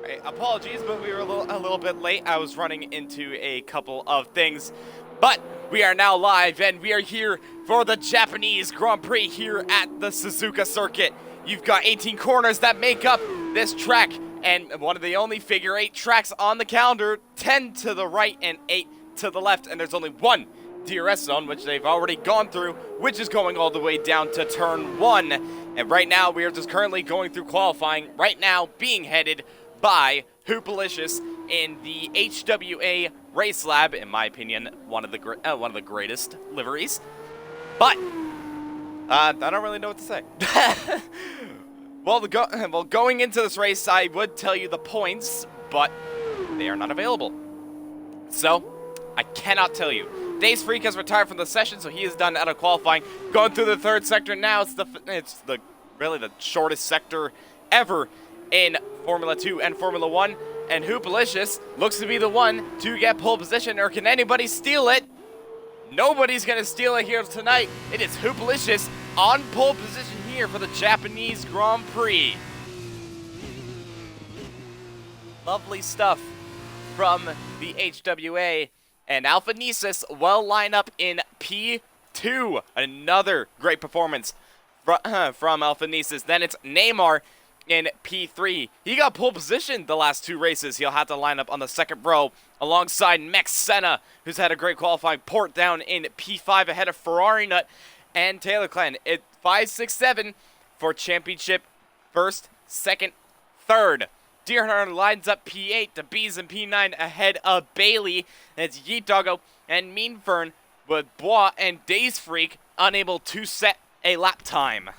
Right, apologies, but we were a little bit late. I was running into a couple of things. But we are now live, and we are here for the Japanese Grand Prix here at the Suzuka circuit. You've got 18 corners that make up this track, and one of the only figure 8 tracks on the calendar, 10 to the right and 8 to the left, and there's only one DRS zone, which they've already gone through, which is going all the way down to turn 1. And right now, we are just currently going through qualifying, right now being headed by Hoopalicious in the HWA Race Lab, in my opinion, one of the greatest liveries. But I don't really know what to say. Well, going into this race, I would tell you the points, but they are not available. So I cannot tell you. Days Freak has retired from the session, so he is done out of qualifying. Going through the third sector now. It's really the shortest sector ever in Formula 2 and Formula 1, and Hoopalicious looks to be the one to get pole position, or can anybody steal it? Nobody's gonna steal it here tonight. It is Hoopalicious on pole position here for the Japanese Grand Prix. Lovely stuff from the HWA, and Alphanesis will line up in P2. Another great performance from Alphanesis. Then it's Neymar in P3. He got pole position the last 2 races. He'll have to line up on the second row alongside Max Senna, who's had a great qualifying port down in P5 ahead of Ferrari Nut and Taylor Clan. It's 5, 6, 7 for championship first, second, third. Deer Hunter lines up P8 to B's and P9 ahead of Bailey. And it's Yeet Doggo and Mean Fern with Bois and Days Freak unable to set a lap time,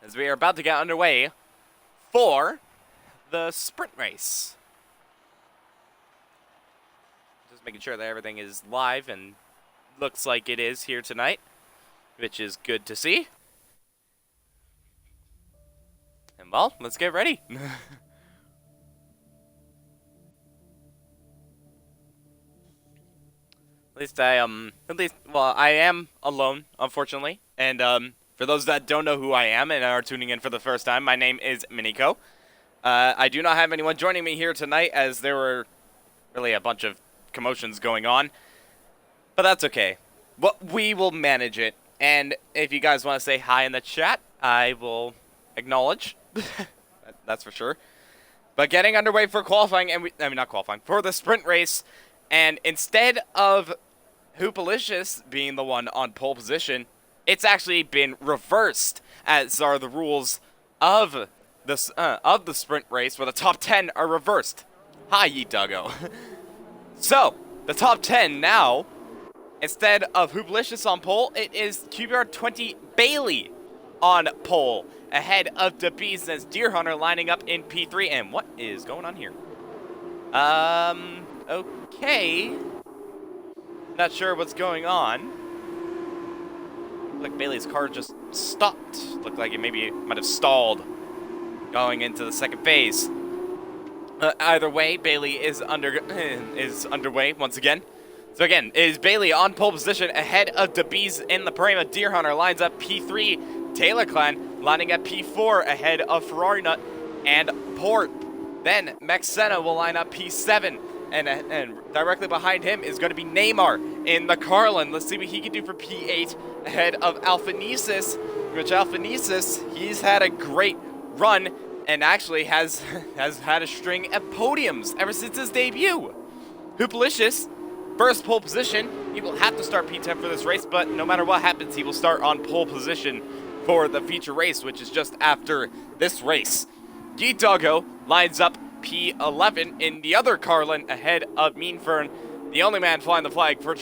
as we are about to get underway for the sprint race. Just making sure that everything is live, and looks like it is here tonight, which is good to see. And well, let's get ready. I am alone, unfortunately, and for those that don't know who I am and are tuning in for the first time, my name is Miniko. I do not have anyone joining me here tonight, as there were really a bunch of commotions going on. But that's okay. We will manage it. And if you guys want to say hi in the chat, I will acknowledge. That's for sure. But getting underway for qualifying, for the sprint race. And instead of Hoopalicious being the one on pole position, it's actually been reversed, as are the rules of the sprint race, where the top 10 are reversed. Hi, Yeet Doggo. So, the top 10 now, instead of Hoopalicious on pole, it is QBR20 Bailey on pole, ahead of DeBees, as Deer Hunter lining up in P3. And what is going on here? Okay. Not sure what's going on. Like Bailey's car just stopped. Looked like it might have stalled going into the second phase. Either way, Bailey is underway once again. So again, is Bailey on pole position ahead of DeBees in the Prima. Deer Hunter lines up P3. Taylor Clan lining up P4 ahead of Ferrari Nut and Port. Then Max Senna will line up P7. And directly behind him is going to be Neymar in the Carlin. Let's see what he can do for P8 ahead of Alphanesis, which Alphanesis, he's had a great run and actually has had a string of podiums ever since his debut. Hoopalicious, first pole position. He will have to start P10 for this race, but no matter what happens, he will start on pole position for the feature race, which is just after this race. Yeet Doggo lines up P11 in the other Carlin ahead of Mean Fern, the only man flying the flag for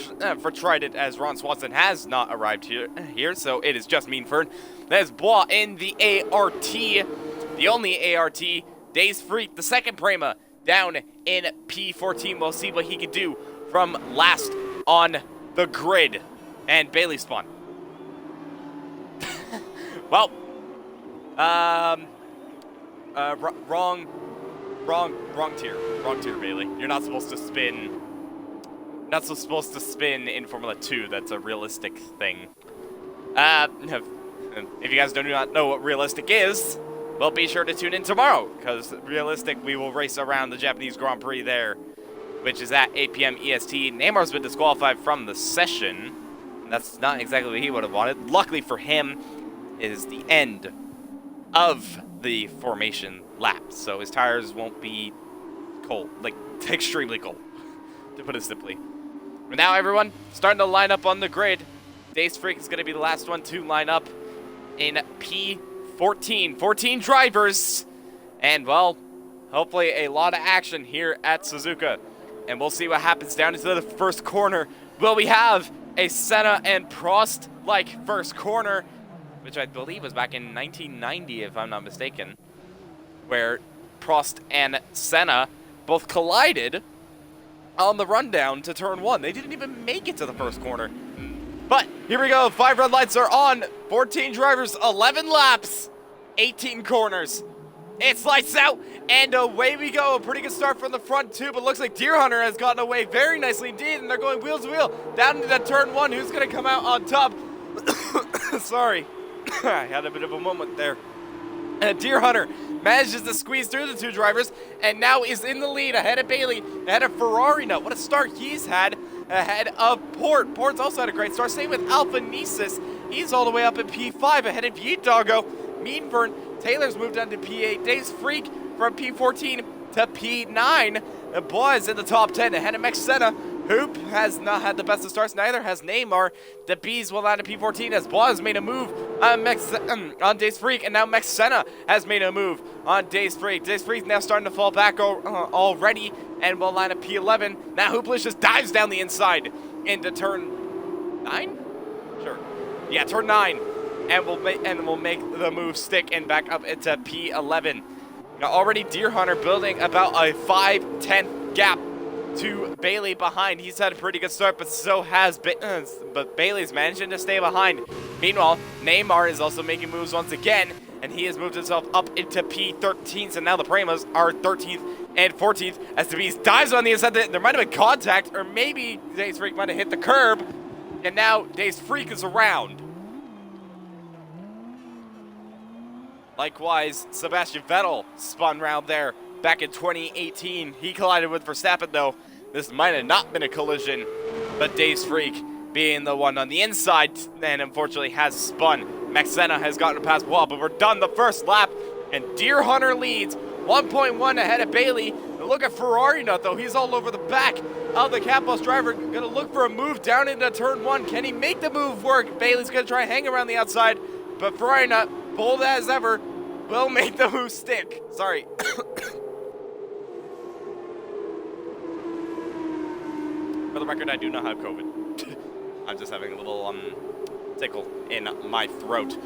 Trident, as Ron Swanson has not arrived here, so it is just Mean Fern. There's Bois in the ART, the only ART. Days Freak, the second Prima, down in P14. We'll see what he can do from last on the grid. And Bailey spawn. Well, wrong tier, Bailey. You're not supposed to spin. Not so supposed to spin in Formula 2. That's a realistic thing. If you guys do not know what realistic is, well, be sure to tune in tomorrow, because realistic, we will race around the Japanese Grand Prix there, which is at 8 p.m. EST. Neymar's been disqualified from the session. That's not exactly what he would have wanted. Luckily for him, it is the end of the formation lap, so his tires won't be cold, like extremely cold, to put it simply. But now everyone, starting to line up on the grid. Days Freak is going to be the last one to line up in P14. 14 drivers, and well, hopefully a lot of action here at Suzuka. And we'll see what happens down into the first corner. Will we have a Senna and Prost-like first corner, which I believe was back in 1990, if I'm not mistaken, where Prost and Senna both collided on the rundown to turn 1. They didn't even make it to the first corner. But here we go. 5 red lights are on. 14 drivers, 11 laps, 18 corners. It's lights out, and away we go. A pretty good start from the front, too, but looks like Deer Hunter has gotten away very nicely indeed, and they're going wheel to wheel down into that turn 1. Who's going to come out on top? Sorry. I had a bit of a moment there. And Deer Hunter manages to squeeze through the 2 drivers, and now is in the lead ahead of Bailey, ahead of Ferrari. Now, what a start he's had ahead of Port. Port's also had a great start. Same with Alpha Nesis. He's all the way up at P5 ahead of Yeet Doggo. Meanburn. Taylor's moved on to P8. Days Freak from P14 to P9. The boys in the top 10 ahead of Max Senna. Hoop has not had the best of starts. Neither has Neymar. The Bees will land at P14 as Boaz made a move on Days Freak, and now Max Senna has made a move on Days Freak. Days Freak now starting to fall back already, and will land at P11. Now Hooplish just dives down the inside into turn 9? Sure. Yeah, turn 9. And we'll make the move stick and back up into P11. Now already Deer Hunter building about a 5-10 gap to Bailey behind. He's had a pretty good start, but so has but Bailey's managing to stay behind. Meanwhile, Neymar is also making moves once again, and he has moved himself up into P13. So now the Premas are 13th and 14th as the Beast dives on the inside. There might have been contact, or maybe Days Freak might have hit the curb, and now Days Freak is around. Likewise, Sebastian Vettel spun round there back in 2018. He collided with Verstappen, though. This might have not been a collision, but Days Freak being the one on the inside and unfortunately has spun. Max Senna has gotten past wall, but we're done the first lap, and Deer Hunter leads 1.1 ahead of Bailey. And look at Ferrari Nut, though. He's all over the back of the Campos driver. Going to look for a move down into turn 1. Can he make the move work? Bailey's going to try and hang around the outside, but Ferrari Nut, bold as ever, will make the move stick. Sorry. For the record, I do not have COVID. I'm just having a little tickle in my throat.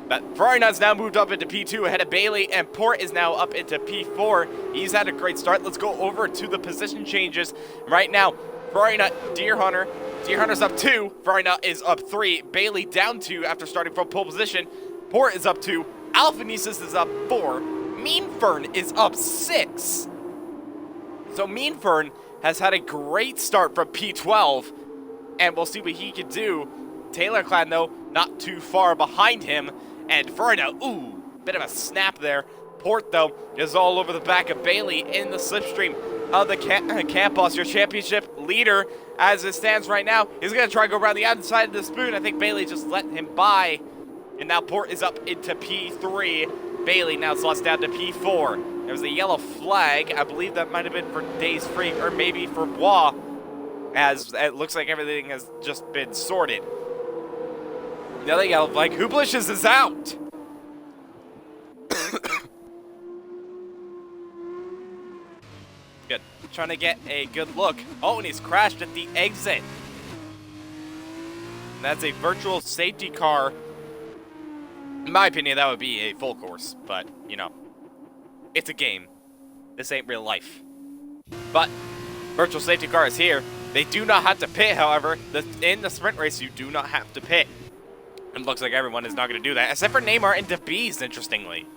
But Ferrari Nut's now moved up into P2 ahead of Bailey, and Port is now up into P4. He's had a great start. Let's go over to the position changes right now. Ferrari Nut, Deer Hunter. Deer Hunter's up 2. Ferrari Nut is up 3. Bailey down 2 after starting from pole position. Port is up 2. Alpha Nesis is up 4. Mean Fern is up 6. So Mean Fern has had a great start from P12, and we'll see what he can do. Taylor Clan, though, not too far behind him, and Ferna, ooh, bit of a snap there. Port, though, is all over the back of Bailey in the slipstream of the Campos, your championship leader, as it stands right now. He's going to try and go around the outside of the spoon. I think Bailey just let him by. And now Port is up into P3. Bailey now slots down to P4. There was a yellow flag. I believe that might have been for Days Freak or maybe for Bois, as it looks like everything has just been sorted. The other yellow flag, Hooblicious is out. Good. Trying to get a good look. Oh, and he's crashed at the exit. And that's a virtual safety car. In my opinion, that would be a full course, but, you know, it's a game. This ain't real life. But virtual safety car is here. They do not have to pit, however. In the sprint race, you do not have to pit. It looks like everyone is not going to do that, except for Neymar and DeBees, interestingly.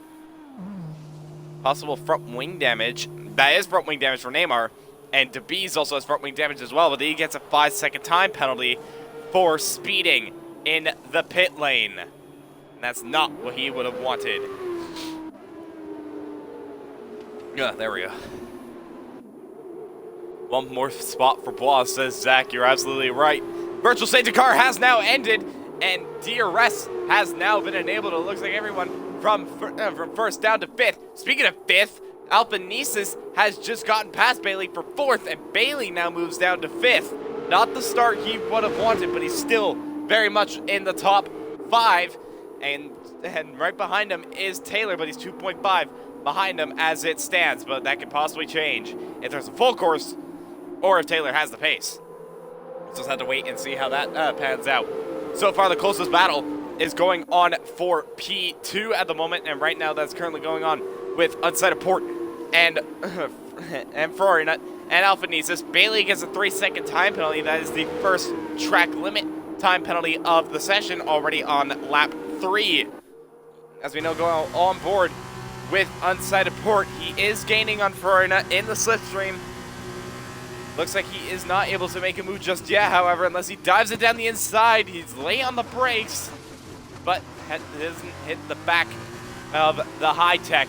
Possible front wing damage. That is front wing damage for Neymar, and DeBees also has front wing damage as well, but he gets a 5-second time penalty for speeding in the pit lane. And that's not what he would have wanted. Yeah, there we go. One more spot for Bois, says Zach. You're absolutely right. Virtual safety car has now ended, and DRS has now been enabled. It looks like everyone from first down to fifth. Speaking of fifth, Alphanesis has just gotten past Bailey for fourth, and Bailey now moves down to fifth. Not the start he would have wanted, but he's still very much in the top 5. And right behind him is Taylor, but he's 2.5 behind him as it stands. But that could possibly change if there's a full course or if Taylor has the pace. We'll just have to wait and see how that pans out. So far, the closest battle is going on for P2 at the moment, and right now that's currently going on with Unsighted Port and Ferrari Nut and Alphanesis. Bailey gets a 3-second time penalty. That is the first track limit time penalty of the session, already on lap 3. As we know, going on board with Unsighted Port, he is gaining on Ferrari Nut in the slipstream. Looks like he is not able to make a move just yet, however, unless he dives it down the inside. He's late on the brakes, but doesn't hit the back of the high-tech.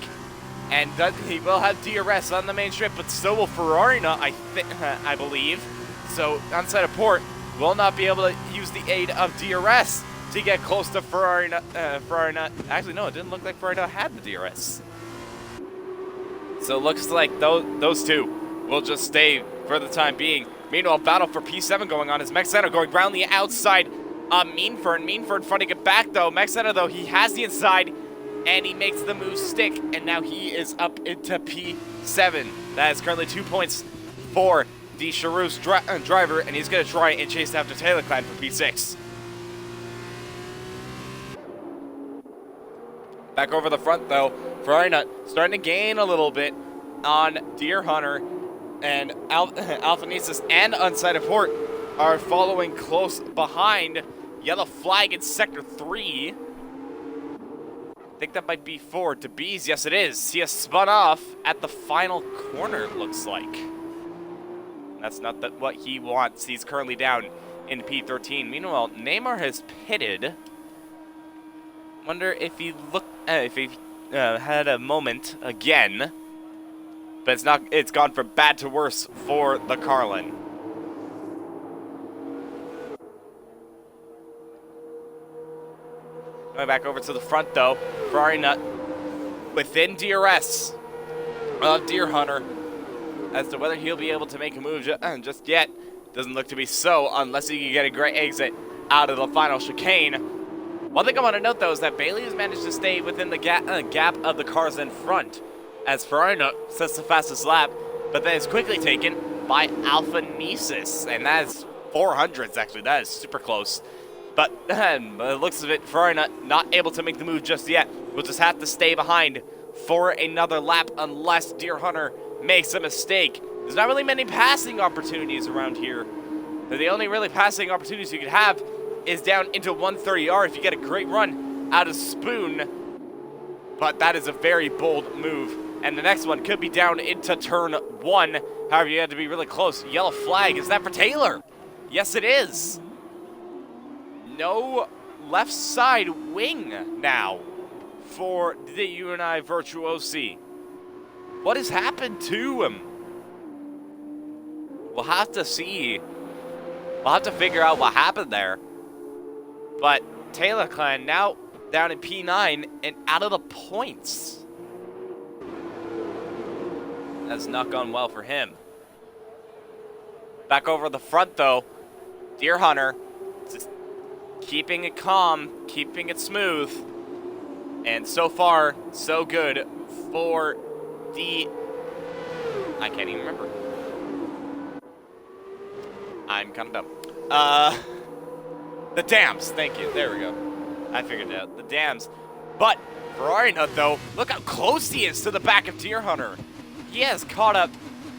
And he will have DRS on the main strip, but so will Ferrari Nut, I believe. So Unsighted Port will not be able to use the aid of DRS to get close to Ferrari Nut. Actually, no, it didn't look like Ferrari Nut had the DRS. So it looks like those two will just stay for the time being. Meanwhile, battle for P7 going on as Mexena going around the outside of Meanford. Meanford fronting it back, though. Mexena, though, he has the inside, and he makes the move stick, and now he is up into P7. That is currently 2 points for the Charoux driver, and he's going to try and chase after Taylor Clan for P6. Back over the front, though, Ferrari Nut starting to gain a little bit on Deer Hunter, and Alphanesis and Unsighted Port are following close behind. Yellow flag in Sector 3. I think that might be for DeBees. Yes, it is. He has spun off at the final corner, it looks like. That's not what he wants. He's currently down in P13. Meanwhile, Neymar has pitted. Wonder if he had a moment again. But it's not. It's gone from bad to worse for the Carlin. Going back over to the front, though. Ferrari Nut within DRS of Deer Hunter. As to whether he'll be able to make a move just yet, doesn't look to be so, unless he can get a great exit out of the final chicane. One thing I want to note, though, is that Bailey has managed to stay within the gap of the cars in front, as Ferrari Nut sets the fastest lap, but then is quickly taken by Alphanesis, and that is 400s, actually. That is super close. But it looks of it, Ferrari Nut not able to make the move just yet. We'll just have to stay behind for another lap unless Deer Hunter makes a mistake. There's not really many passing opportunities around here. The only really passing opportunities you could have is down into 130R if you get a great run out of Spoon. But that is a very bold move. And the next one could be down into turn 1. However, you have to be really close. Yellow flag. Is that for Taylor? Yes, it is. No left side wing now for the UNI Virtuosi. What has happened to him? We'll have to see. We'll have to figure out what happened there. But Taylor Clan now down in P9 and out of the points. That's not gone well for him. Back over the front, though. Deer Hunter just keeping it calm, keeping it smooth. And so far, so good for the... I can't even remember. I'm kind of dumb. The Dams. Thank you. There we go. I figured it out. The Dams. But Ferrari Nut, though, look how close he is to the back of Deer Hunter. He has caught up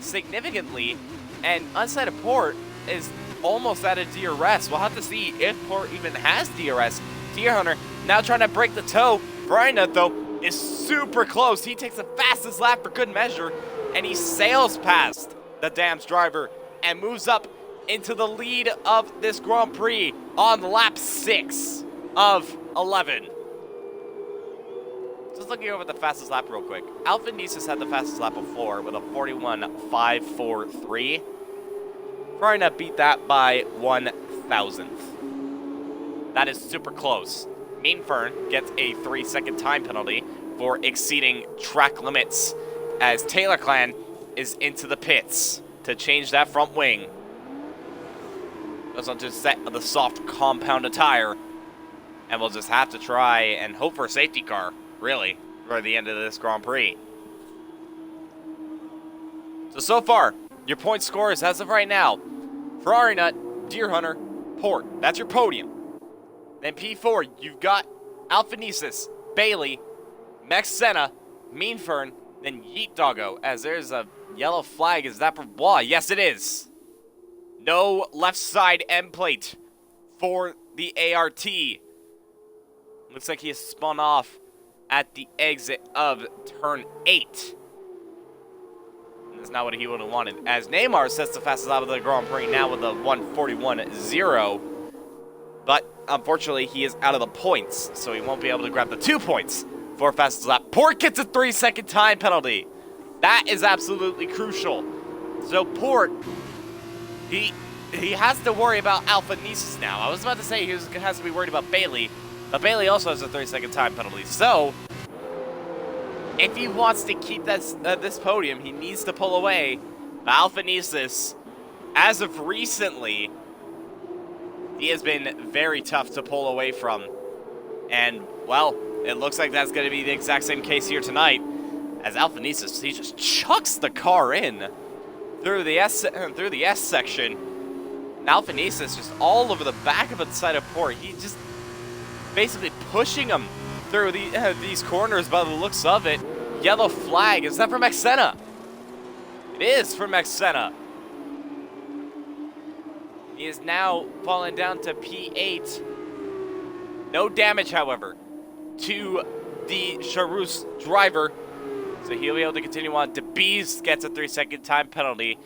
significantly, and Unsighted Port is almost out of DRS. We'll have to see if Port even has DRS. Deer Hunter now trying to break the toe. Ferrari Nut, though, is super close. He takes the fastest lap for good measure, and he sails past the Dams driver and moves up into the lead of this Grand Prix on lap 6 of 11. Just looking over the fastest lap real quick. Alfa Nisus had the fastest lap before with a 41.543. Farina beat that by 1,000th. That is super close. Mean Fern gets a 3-second time penalty for exceeding track limits as Taylor Clan is into the pits to change that front wing. Goes on to set the soft compound tire, and we'll just have to try and hope for a safety car, really, for the end of this Grand Prix. So far, your point scores as of right now: Ferrari Nut, Deer Hunter, Port. That's your podium. Then P4, you've got Alfa Nisus, Bailey, Max Senna, Mean Fern, then Yeet Doggo, as there's a yellow flag. Is that for Bois? Yes, it is. No left side end plate for the ART. Looks like he has spun off at the exit of turn 8. That's not what he would have wanted, as Neymar sets the fastest lap of the Grand Prix now with a 1:41.0. But unfortunately, he is out of the points, so he won't be able to grab the 2 points for fastest lap. Port gets a 3-second time penalty. That is absolutely crucial. So Port, he has to worry about Alfa Nisus now. I was about to say he has to be worried about Bailey, but Bailey also has a 3-second time penalty. So if he wants to keep this podium, he needs to pull away. Alfa Nisus, as of recently, he has been very tough to pull away from. And, well, it looks like that's going to be the exact same case here tonight. As Alfa Nisus, he just chucks the car in through the S section. And Alfa Nisus just all over the back of the side of Port. He's just basically pushing him through these corners by the looks of it. Yellow flag. Is that for Max Senna? It is for Max Senna. He is now falling down to P8. No damage, however, to the Charus driver. So he'll be able to continue on. DeBees gets a 3-second time penalty,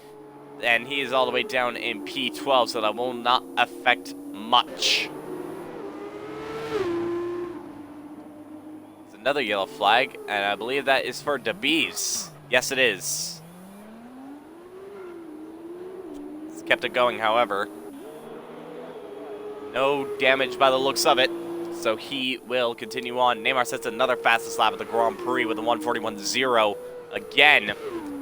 and he is all the way down in P12, so that will not affect much. It's another yellow flag, and I believe that is for DeBees. Yes, it is. It's kept it going, however. No damage by the looks of it, so he will continue on. Neymar sets another fastest lap of the Grand Prix with a 1:41.0 again,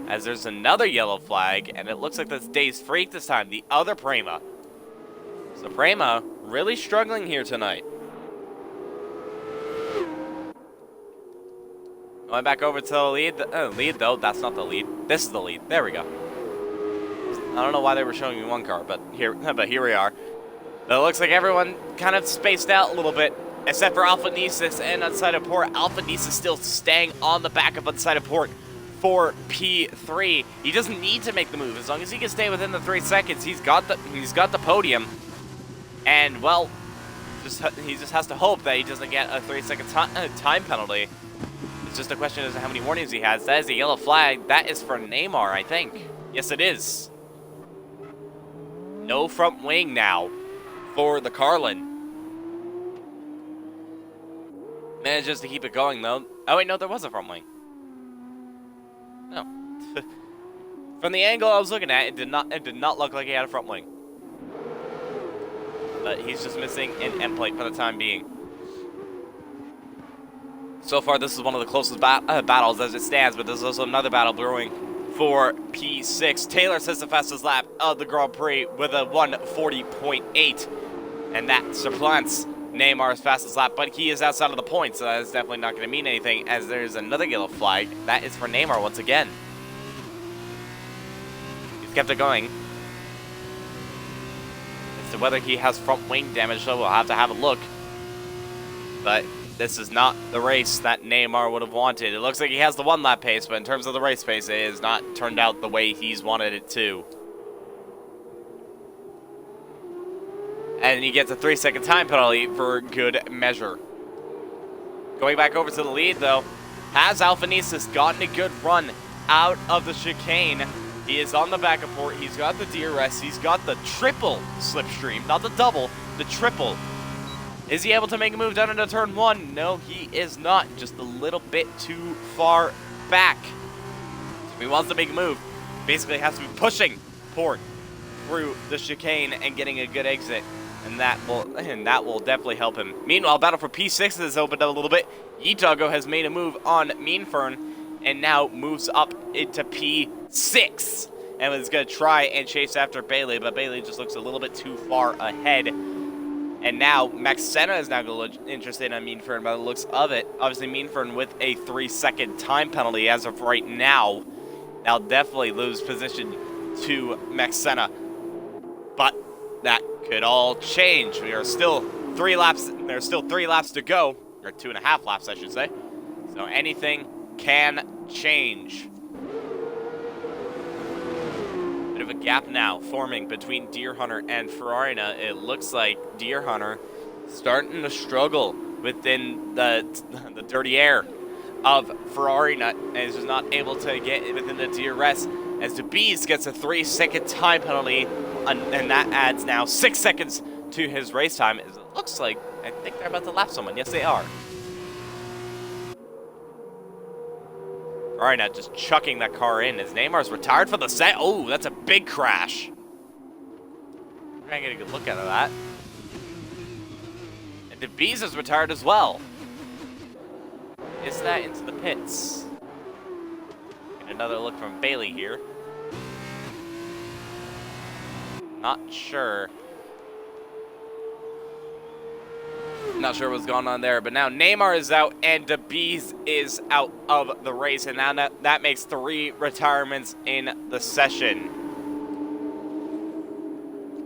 as there's another yellow flag, and it looks like that's Days Freak this time, the other Prema. So Prema really struggling here tonight. Going back over to the lead. Lead, though, that's not the lead. This is the lead. There we go. I don't know why they were showing me one car, but here we are. But it looks like everyone kind of spaced out a little bit, except for Alfa Nisus and Unsighted Port. Alfa Nisus still staying on the back of Unsighted Port for P3. He doesn't need to make the move. As long as he can stay within the 3 seconds, he's got the podium. And, well, he just has to hope that he doesn't get a 3-second time penalty. It's just a question as to how many warnings he has. That is a yellow flag. That is for Neymar, I think. Yes, it is. No front wing now for the Carlin. Manages to keep it going, though. Oh, wait, no, there was a front wing. No. From the angle I was looking at, it did not look like he had a front wing. But he's just missing an end plate for the time being. So far, this is one of the closest battles as it stands, but there's also another battle brewing for P6. Taylor sets the fastest lap of the Grand Prix with a 1:40.8. And that supplants Neymar's fastest lap, but he is outside of the points, so that is definitely not going to mean anything, as there's another yellow flag. That is for Neymar once again. He's kept it going. As to whether he has front wing damage, so we'll have to have a look. But this is not the race that Neymar would have wanted. It looks like he has the 1 lap pace, but in terms of the race pace, it has not turned out the way he's wanted it to. And he gets a 3-second time penalty for good measure. Going back over to the lead, though, has Alfa Nisus gotten a good run out of the chicane? He is on the back of Port. He's got the DRS. He's got the triple slipstream, not the double, the triple. Is he able to make a move down into turn 1? No, he is not. Just a little bit too far back. So if he wants to make a move, basically has to be pushing Port through the chicane and getting a good exit. And that will definitely help him. Meanwhile, battle for P6 has opened up a little bit. Yitago has made a move on Meanfern and now moves up into P6. And is going to try and chase after Bailey, but Bailey just looks a little bit too far ahead. And now Max Senna is now going to look interested in Meanfern by the looks of it. Obviously, Meanfern with a 3-second time penalty as of right now. Now definitely lose position to Max Senna. But that could all change. We are still 3 laps. There's still 3 laps to go, or 2.5 laps, I should say. So anything can change. Bit of a gap now forming between Deer Hunter and Ferrarina. It looks like Deer Hunter starting to struggle within the dirty air of Ferrarina and is just not able to get within the DRS as DeBees gets a 3-second time penalty. And that adds now 6 seconds to his race time. It looks like, I think they're about to lap someone. Yes, they are. All right, now just chucking that car in as Neymar's retired for the set. Oh, that's a big crash. We're going to get a good look at that. And DeBees is retired as well. Is that into the pits? Get another look from Bailey here. Not sure. Not sure what's going on there, but now Neymar is out and DeBees is out of the race, and now that makes 3 retirements in the session.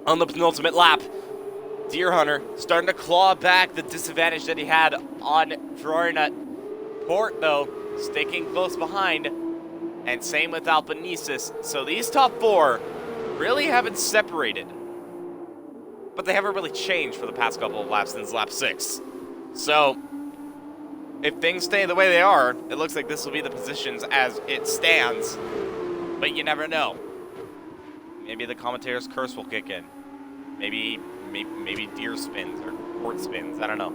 On the penultimate lap, Deer Hunter starting to claw back the disadvantage that he had on Ferrari. Port, though, sticking close behind, and same with Albanese. So these top 4 really haven't separated, but they haven't really changed for the past couple of laps since lap 6. So if things stay the way they are, it looks like this will be the positions as it stands, but you never know. Maybe the commentator's curse will kick in. Maybe Deer spins or Port spins. I don't know.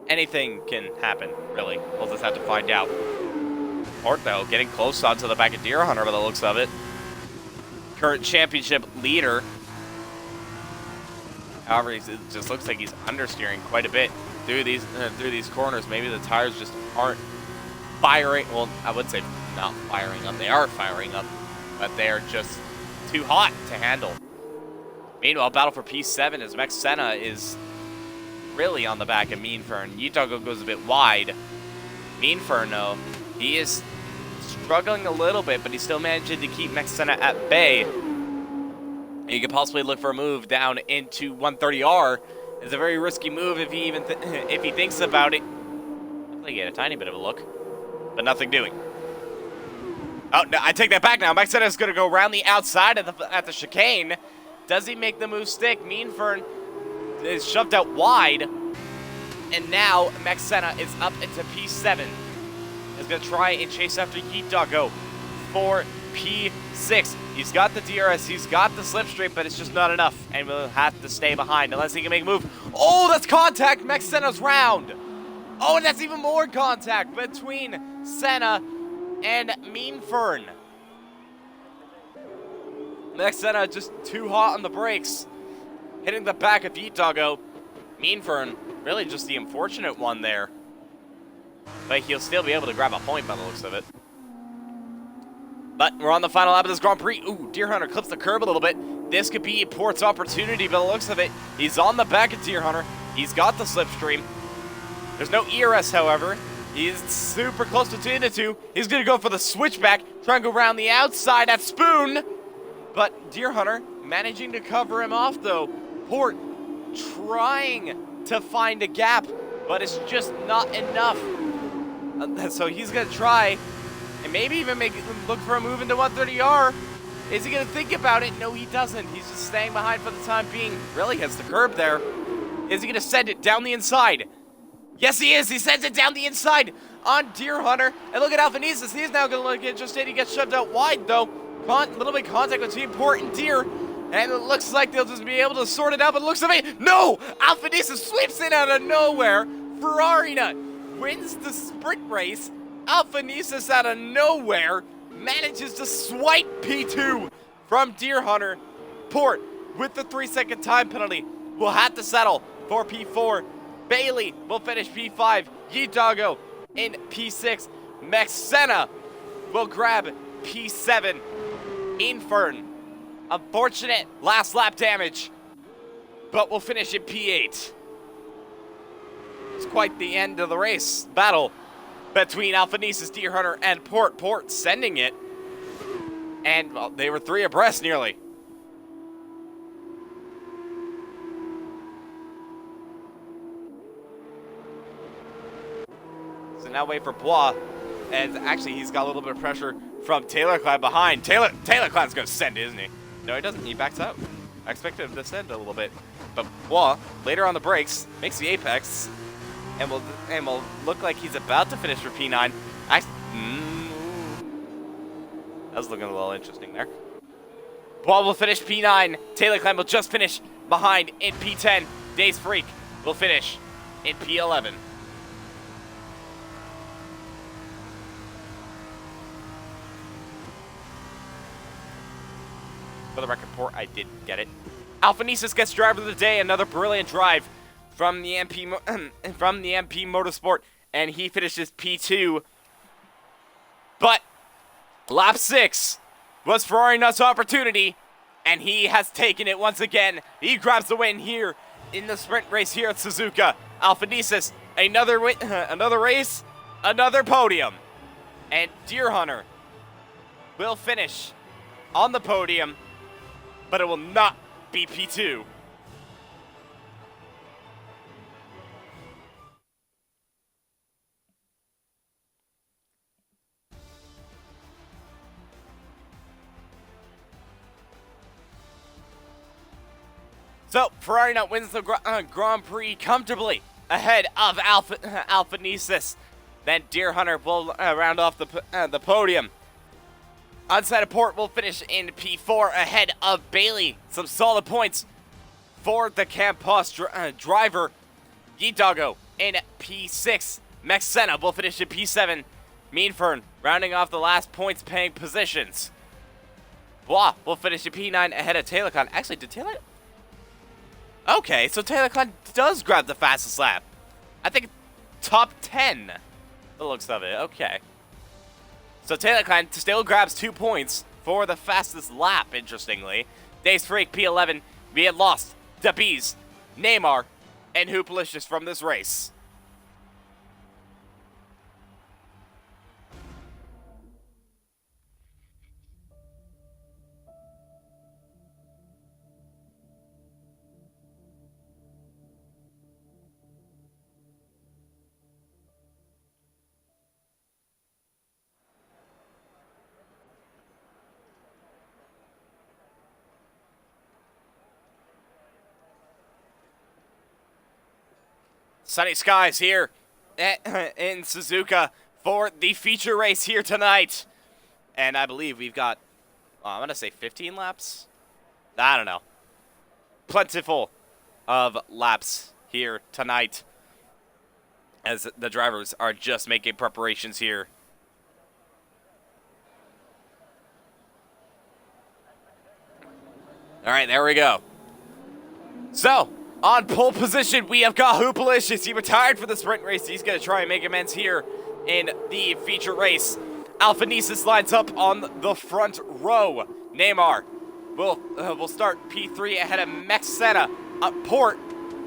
Anything can happen, really. We'll just have to find out. Port, though, getting close onto the back of Deer Hunter by the looks of it. Current championship leader. However, it just looks like he's understeering quite a bit through these corners. Maybe the tires just aren't firing. Well, I would say not firing up. They are firing up, but they are just too hot to handle. Meanwhile, battle for P7 as Max Senna is really on the back of Meanfern. Yitago goes a bit wide. Meanfern, though, he is struggling a little bit, but he's still managing to keep Max Senna at bay. You could possibly look for a move down into 130R. It's a very risky move if he even if he thinks about it. Looks like he had a tiny bit of a look, but nothing doing. Oh, no, I take that back now. Max Senna is going to go around the outside at the chicane. Does he make the move stick? Meanfern is shoved out wide, and now Max Senna is up into P7. Is going to try and chase after Yitago for P6. He's got the DRS, he's got the slipstream, but it's just not enough, and we'll have to stay behind unless he can make a move. Oh, that's contact! Max Senna's round! Oh, and that's even more contact between Senna and Meanfern. Max Senna just too hot on the brakes, hitting the back of Yitago. Meanfern, really just the unfortunate one there. But he'll still be able to grab a point by the looks of it. But we're on the final lap of this Grand Prix. Ooh, Deer Hunter clips the curb a little bit. This could be Port's opportunity by the looks of it. He's on the back of Deer Hunter. He's got the slipstream. There's no ERS, however. He's super close between the two. He's going to go for the switchback, try and go around the outside at Spoon. But Deer Hunter managing to cover him off, though. Port trying to find a gap, but it's just not enough. So he's going to try and maybe even look for a move into 130R. Is he going to think about it? No, he doesn't. He's just staying behind for the time being. Really hits the curb there. Is he going to send it down the inside? Yes, he is. He sends it down the inside on Deer Hunter. And look at Albanese. He's now going to look interested. He gets shoved out wide, though. Little bit contact between Port and Deer. And it looks like they'll just be able to sort it out, but it looks to me, no! Alfanisa sweeps in out of nowhere. Ferrari Nut wins the sprint race. Alfanisa out of nowhere manages to swipe P2 from Deer Hunter. Port, with the 3-second time penalty, will have to settle for P4. Bailey will finish P5. Yidago in P6. Maxena will grab P7. Infern, unfortunate last lap damage, but will finish in P8. It's quite the end of the race battle between Alphanesis, Deer Hunter, and Port. Port sending it, and well, they were 3 abreast nearly. So now wait for Bois, and actually he's got a little bit of pressure from Taylor Clan behind. Taylor Clan's gonna send it, isn't he? No, he doesn't. He backs out. I expected him to send a little bit, but Bois later on the brakes makes the apex, and will look like he's about to finish for P9. That was looking a little interesting there. Bois will finish P9. Taylor Clan will just finish behind in P10. Days Freak will finish in P11. For the record, Port, I did get it. Alphanesis gets driver of the day. Another brilliant drive from the MP Motorsport, and he finishes P2. But lap 6 was Ferrari Nut's opportunity, and he has taken it once again. He grabs the win here in the sprint race here at Suzuka. Alphanesis, another race, another podium, and Deer Hunter will finish on the podium, but it will not be P2. So, Ferrari Nut wins the Grand Prix comfortably ahead of Alphanesis. Then Deer Hunter will round off the podium. Onside of Port will finish in P4 ahead of Bailey. Some solid points for the Campos driver. Yidago in P6. Maxena will finish in P7. Meanfern rounding off the last points paying positions. Bois will finish in P9 ahead of Taylor Clan. Actually, did Taylor? Okay, so Taylor Clan does grab the fastest lap. I think top 10. The looks of it. Okay. So Taylor Clan still grabs 2 points for the fastest lap, interestingly. Days Freak, P11. We had lost Dabiz, Neymar, and Hoopalicious from this race. Sunny skies here in Suzuka for the feature race here tonight. And I believe we've got, I'm going to say 15 laps? I don't know. Plentiful of laps here tonight as the drivers are just making preparations here. All right, there we go. So, on pole position, we have got Hoopalicious. He retired for the sprint race. He's going to try and make amends here in the feature race. Alphanesis lines up on the front row. Neymar will start P3 ahead of Maxena. Port,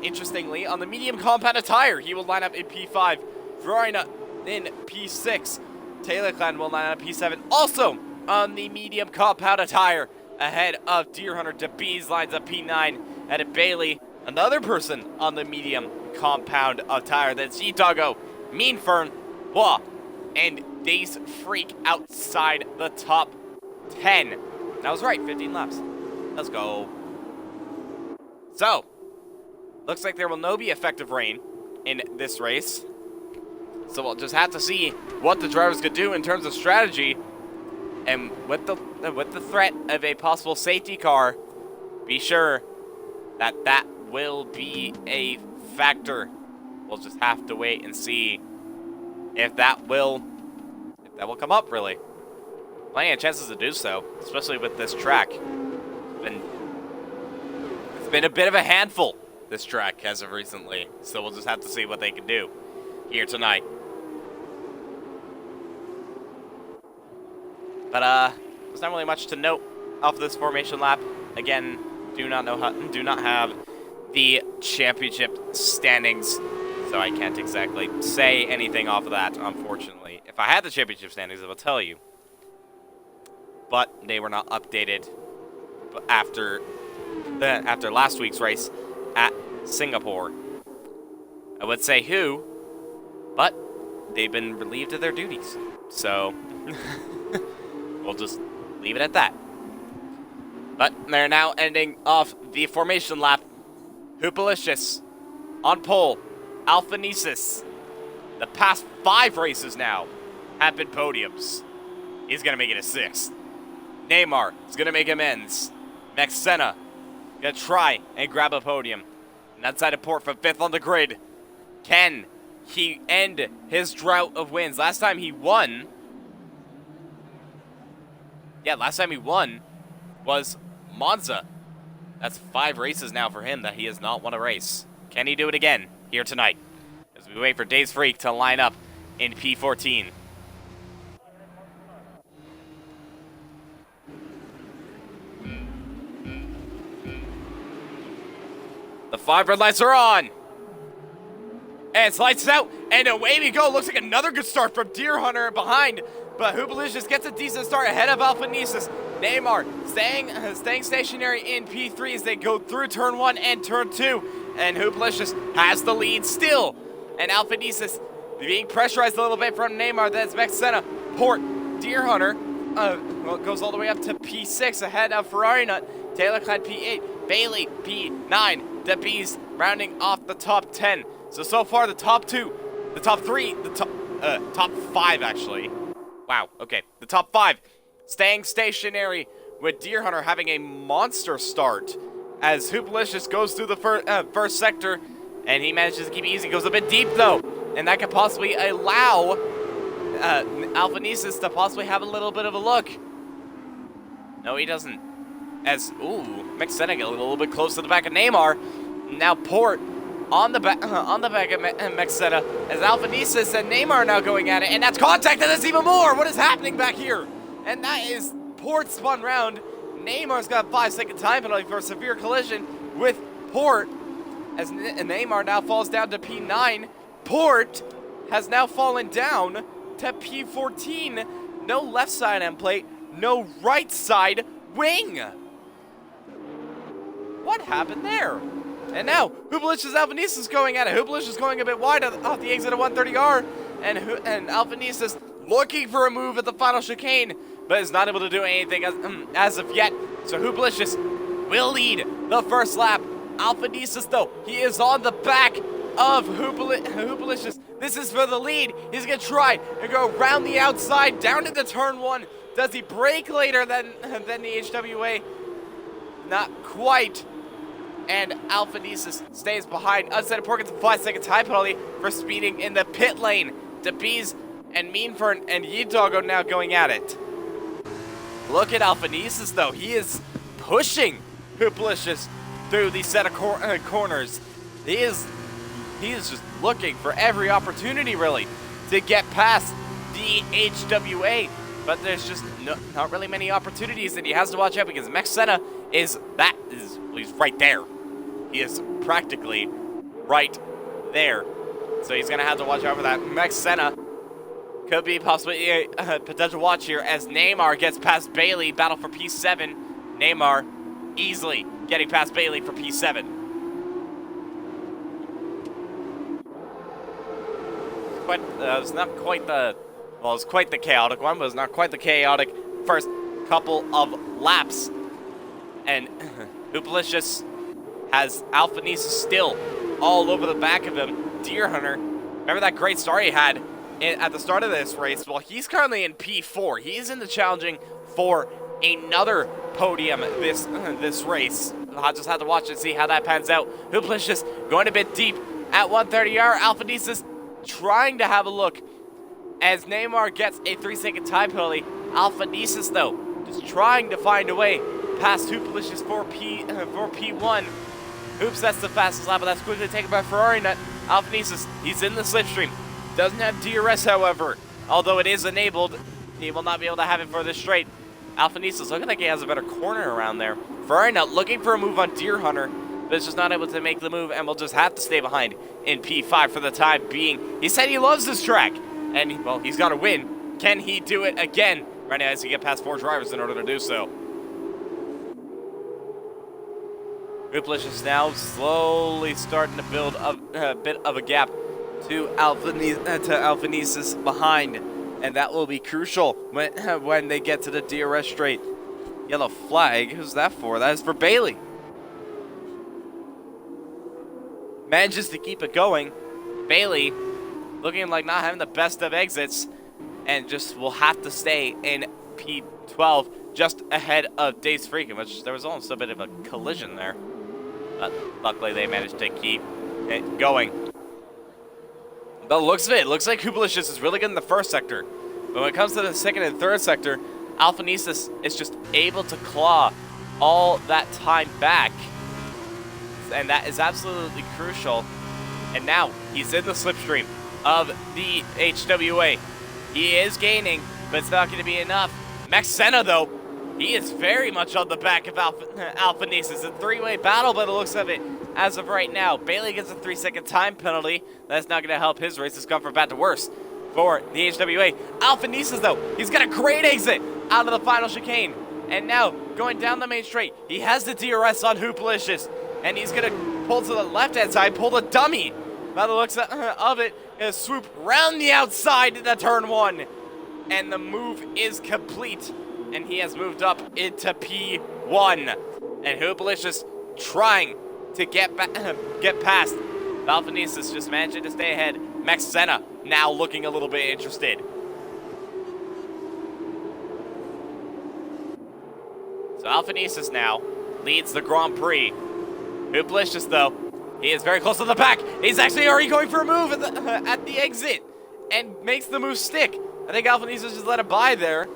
interestingly, on the medium compounded tire. He will line up in P5. Ferrari Nut in P6. Taylor Clan will line up P7. Also on the medium compounded tire ahead of Deer Hunter. DeBees lines up P9 ahead of Bailey. Another person on the medium compound tire. That's Yidago, Meanfern, Bois, and Days Freak outside the top 10. That was right, 15 laps. Let's go. So, looks like there will no be effective rain in this race. So we'll just have to see what the drivers could do in terms of strategy. And with the threat of a possible safety car be sure that that will be a factor. We'll just have to wait and see if that will come up, really. Plenty of chances to do so, especially with this track. It's been a bit of a handful, this track, as of recently. So we'll just have to see what they can do here tonight. But there's not really much to note off this formation lap. Again, do not have the championship standings, so I can't exactly say anything off of that, unfortunately. If I had the championship standings, I will tell you. But they were not updated after last week's race at Singapore. I would say who, but they've been relieved of their duties. So we'll just leave it at that. But they're now ending off the formation lap. Hoopalicious on pole. Alphanesis. The past 5 races now have been podiums. He's going to make it a 6th. Neymar is going to make amends. Mexena going to try and grab a podium. And outside of Port for 5th on the grid. Can he end his drought of wins? Last time he won was Monza. That's 5 races now for him that he has not won a race. Can he do it again here tonight? As we wait for Dave's Freak to line up in P14. The 5 red lights are on. And it's lights out, and away we go. Looks like another good start from Deer Hunter behind, but Hoopalicious gets a decent start ahead of Alphanesis. Neymar staying stationary in P3 as they go through turn 1 and turn 2, and Hoopalicious has the lead still. And Alphanesis being pressurized a little bit from Neymar. That's Mexena, Port, Deer Hunter, goes all the way up to P6 ahead of Ferrari Nut. Taylor Clad P8, Bailey P9, DeBees rounding off the top 10. So far the top 5 actually. Wow, okay. The top 5 staying stationary with Deer Hunter having a monster start as Hoopalicious goes through the first sector and he manages to keep it easy. Goes a bit deep though, and that could possibly allow Alphanesis to possibly have a little bit of a look. No, he doesn't. Mexena get a little bit close to the back of Neymar. Now Port on the back of Mexena as Alphanesis and Neymar are now going at it, and that's contact, and there's even more. What is happening back here? And that is Port spun round. Neymar's got a 5-second time penalty for a severe collision with Port as Neymar now falls down to P9. Port has now fallen down to P14. No left side end plate, no right side wing. What happened there? And now, Hoopalicious Alphanesis going at it. Hoopalicious going a bit wide off the exit of 130R. And Alphanesis looking for a move at the final chicane, but is not able to do anything as of yet. So Hoopalicious will lead the first lap. Alphanesis, though, he is on the back of Hoopalicious. This is for the lead. He's going to try and go around the outside down into turn 1. Does he brake later than the HWA? Not quite. And Alphanesis stays behind. Outside of Port gets a 5-second time penalty for speeding in the pit lane. DeBees and Meanfern and Yeedoggo now going at it. Look at Alphanesis though. He is pushing Hoopalicious through the set of corners. He is just looking for every opportunity really to get past the HWA. But there's just not really many opportunities, and he has to watch out because Mexena he's right there. He is practically right there. So he's going to have to watch out for that. Mexena could be possibly a potential watch here as Neymar gets past Bailey. Battle for P7. Neymar easily getting past Bailey for P7. It was quite the chaotic one, but it was not quite the chaotic first couple of laps. And Hoopalicious has Alphanesis still all over the back of him. Deer Hunter, remember that great start he had at the start of this race? Well, he's currently in P4. He's in the challenging for another podium this race. I'll just have to watch and see how that pans out. Hooplicious going a bit deep at 130R. Alphanesis trying to have a look as Neymar gets a 3-second time penalty. Alphanesis, though, just trying to find a way past Hooplicious for P1. Hoops, that's the fastest lap, but that's quickly taken by Ferrari Nut. Alphanesis, he's in the slipstream. Doesn't have DRS, however. Although it is enabled, he will not be able to have it for this straight. Alphanesis looking like he has a better corner around there. Ferrari Nut looking for a move on Deer Hunter, but is just not able to make the move and will just have to stay behind in P5 for the time being. He said he loves this track, and, well, he's going to win. Can he do it again? Right now, he has to get past 4 drivers in order to do so. Hooplicious now slowly starting to build a bit of a gap to Alphanesis behind, and that will be crucial when they get to the DRS straight. Yellow flag, who's that for? That is for Bailey. Manages to keep it going. Bailey looking like not having the best of exits, and just will have to stay in P12 just ahead of Dace Freakin', which there was almost a bit of a collision there. But luckily they managed to keep it going. But looks of it, looks like Hooplicious is really good in the first sector. But when it comes to the second and third sector, Alphanesis is just able to claw all that time back. And that is absolutely crucial. And now he's in the slipstream of the HWA. He is gaining, but it's not going to be enough. Max Senna, though, he is very much on the back of Alphanesis. A three-way battle by the looks of it as of right now. Bailey gets a 3-second time penalty. That's not going to help his race. It's gone from bad to worse for the HWA. Alphanesis, though, he's got a great exit out of the final chicane. And now, going down the main straight, he has the DRS on Hooplicious. And he's going to pull to the left-hand side, pull the dummy. By the looks of it, is swoop round the outside into turn 1. And the move is complete. And he has moved up into P1. And Hooplicious trying to get past. Alphanesis just managing to stay ahead. Max Senna now looking a little bit interested. So Alphanesis now leads the Grand Prix. Hooplicious, though, he is very close to the back. He's actually already going for a move at the exit and makes the move stick. I think Alphanesis just let it by there.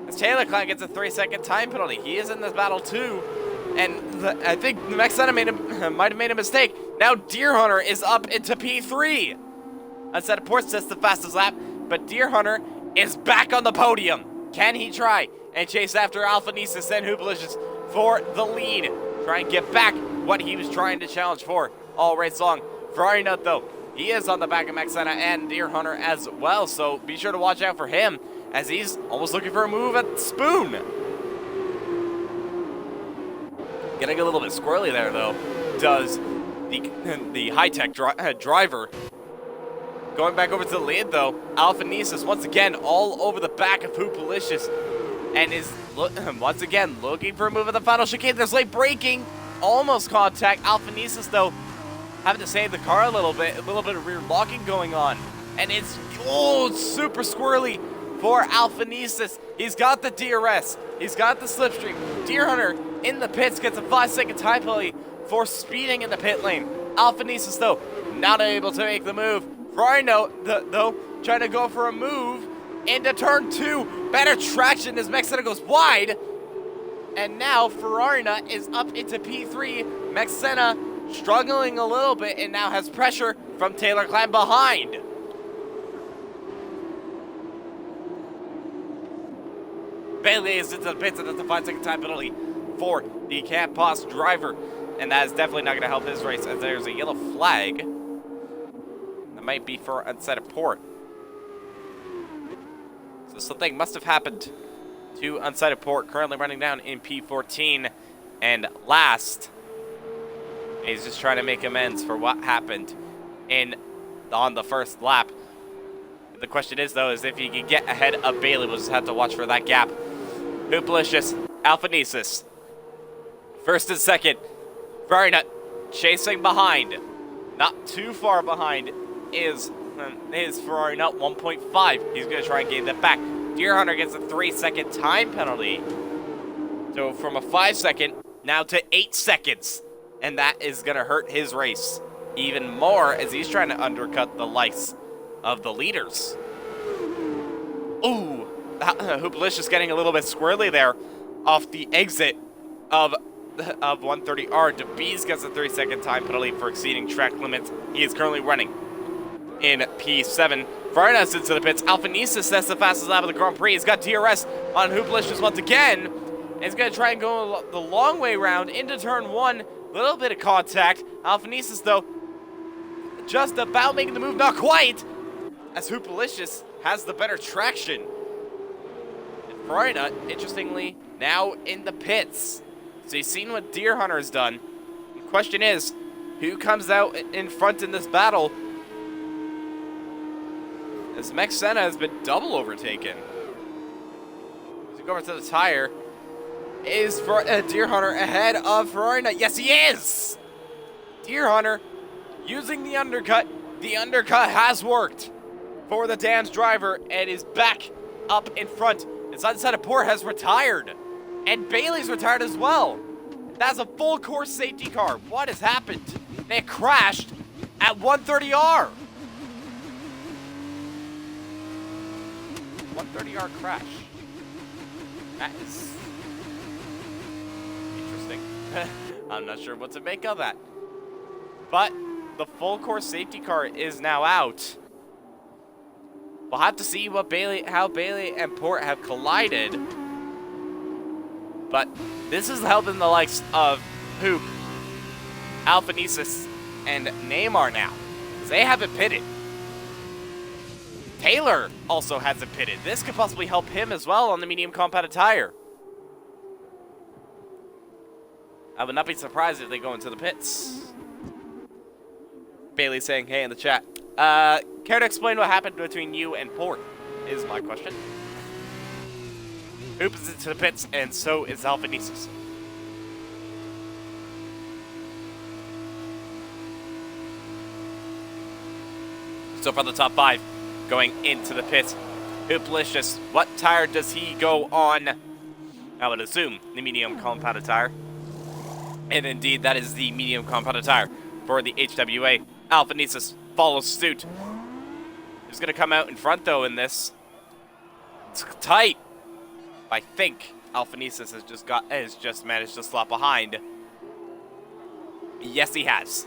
As Taylor Klein gets a 3-second time penalty. He is in this battle too. And I think Max Senna might have made a mistake. Now Deer Hunter is up into P3. Unset of Ports, that's the fastest lap. But Deer Hunter is back on the podium. Can he try and chase after Alphanesis and Hooplicious for the lead? Try and get back what he was trying to challenge for all race long. Ferrari Nut, though, he is on the back of Max Senna and Deer Hunter as well. So be sure to watch out for him as he's almost looking for a move at Spoon. Getting a little bit squirrely there, though, does the high-tech driver. Going back over to the lead, though, Alphanesis once again all over the back of Hooplicious and is once again looking for a move at the final chicane. There's late braking, almost contact. Alphanesis, though, having to save the car a little bit of rear locking going on. And it's super squirrely for Alphanesis. He's got the DRS. He's got the slipstream. Deer Hunter in the pits gets a 5-second time penalty for speeding in the pit lane. Alphanesis, though, not able to make the move. Ferrari, though, trying to go for a move into turn 2. Better traction as Max Senna goes wide. And now Ferrari Nut is up into P3. Max Senna struggling a little bit and now has pressure from Taylor Klein behind. Bailey is into the pits and that's a 5-second time penalty for the Camp Boss driver. And that is definitely not going to help his race as there's a yellow flag. That might be for unset of port. So something must have happened to unset of port, currently running down in P14. And last, he's just trying to make amends for what happened on the first lap. The question is, though, is if he can get ahead of Bailey. We'll just have to watch for that gap. Hooplicious, Alphanesis. First and second. Ferrari Nut chasing behind. Not too far behind is Ferrari Nut, 1.5. He's going to try and gain that back. Deer Hunter gets a 3-second time penalty. So So from a 5-second now to 8 seconds. And that is going to hurt his race even more as he's trying to undercut the likes of the leaders. Ooh, Hoopalicious getting a little bit squirrely there off the exit of 130R. DeBees gets a 30-second time penalty for exceeding track limits. He is currently running in P7. Varnas into the pits. Alphanesis has the fastest lap of the Grand Prix. He's got DRS on Hoopalicious once again. And he's going to try and go the long way around into turn 1. Little bit of contact. Alphanesis, though, just about making the move. Not quite, as Hoopalicious has the better traction. And Varna, interestingly, now in the pits. So you've seen what Deer Hunter has done. The question is, who comes out in front in this battle? As Mech Senna has been double overtaken. As we go over to the tire, is for Deer Hunter ahead of Ferrari? Yes, he is! Deer Hunter using the undercut. The undercut has worked for the Dan's driver and is back up in front. Inside the Port has retired. And Bailey's retired as well. That's a full course safety car. What has happened? They crashed at 130R. 130R crash. That is interesting. I'm not sure what to make of that. But the full course safety car is now out. We'll have to see how Bailey and Port have collided. But this is helping the likes of Hoop, Alphanesis, and Neymar now. Because they haven't pitted. Taylor also hasn't pitted. This could possibly help him as well on the medium compounded tire. I would not be surprised if they go into the pits. Bailey saying, hey, in the chat. Care to explain what happened between you and Port? Is my question. Hoop is into the pits, and so is Alphanesis. So for the top 5, going into the pits, Hoopalicious, what tire does he go on? I would assume the medium compounded tire. And indeed, that is the medium compounded tire for the HWA. Alphanesis follows suit. He's going to come out in front, though, in this. It's tight. I think Alphanesis has just managed to slot behind. Yes, he has.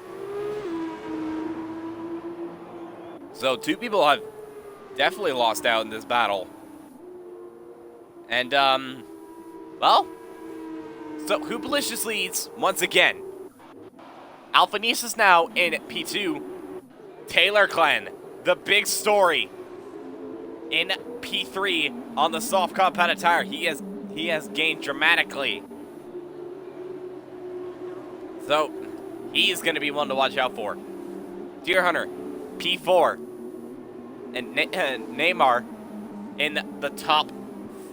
So 2 people have definitely lost out in this battle. And, well, so Hoopalicious leads once again. Alphanesis now in P2. Taylor Clan, the big story, in P3 on the soft compounded tire. He has gained dramatically. So he's going to be one to watch out for. Deer Hunter, P4, and Neymar in the top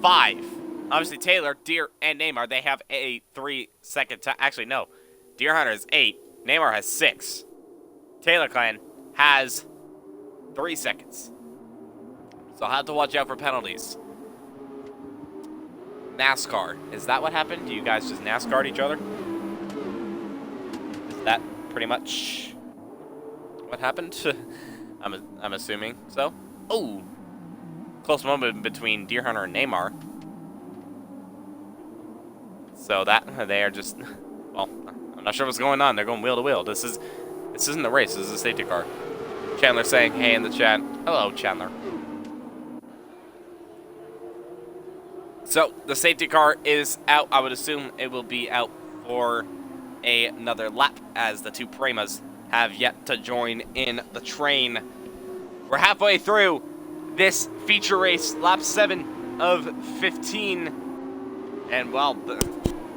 5. Obviously, Taylor, Deer, and Neymar, they have a 3-second time. Actually, no. Deer Hunter is 8. Neymar has 6. Taylor Clan has 3 seconds. So I'll have to watch out for penalties. NASCAR. Is that what happened? Do you guys just NASCAR each other? Is that pretty much what happened? I'm assuming so. Oh, close moment between Deer Hunter and Neymar. So that they are just, well, I'm not sure what's going on. They're going wheel to wheel. This isn't a race. This is a safety car. Chandler saying, hey in the chat. Hello, Chandler. So the safety car is out. I would assume it will be out for another lap as the 2 Premas have yet to join in the train. We're halfway through this feature race, lap 7 of 15. And, well,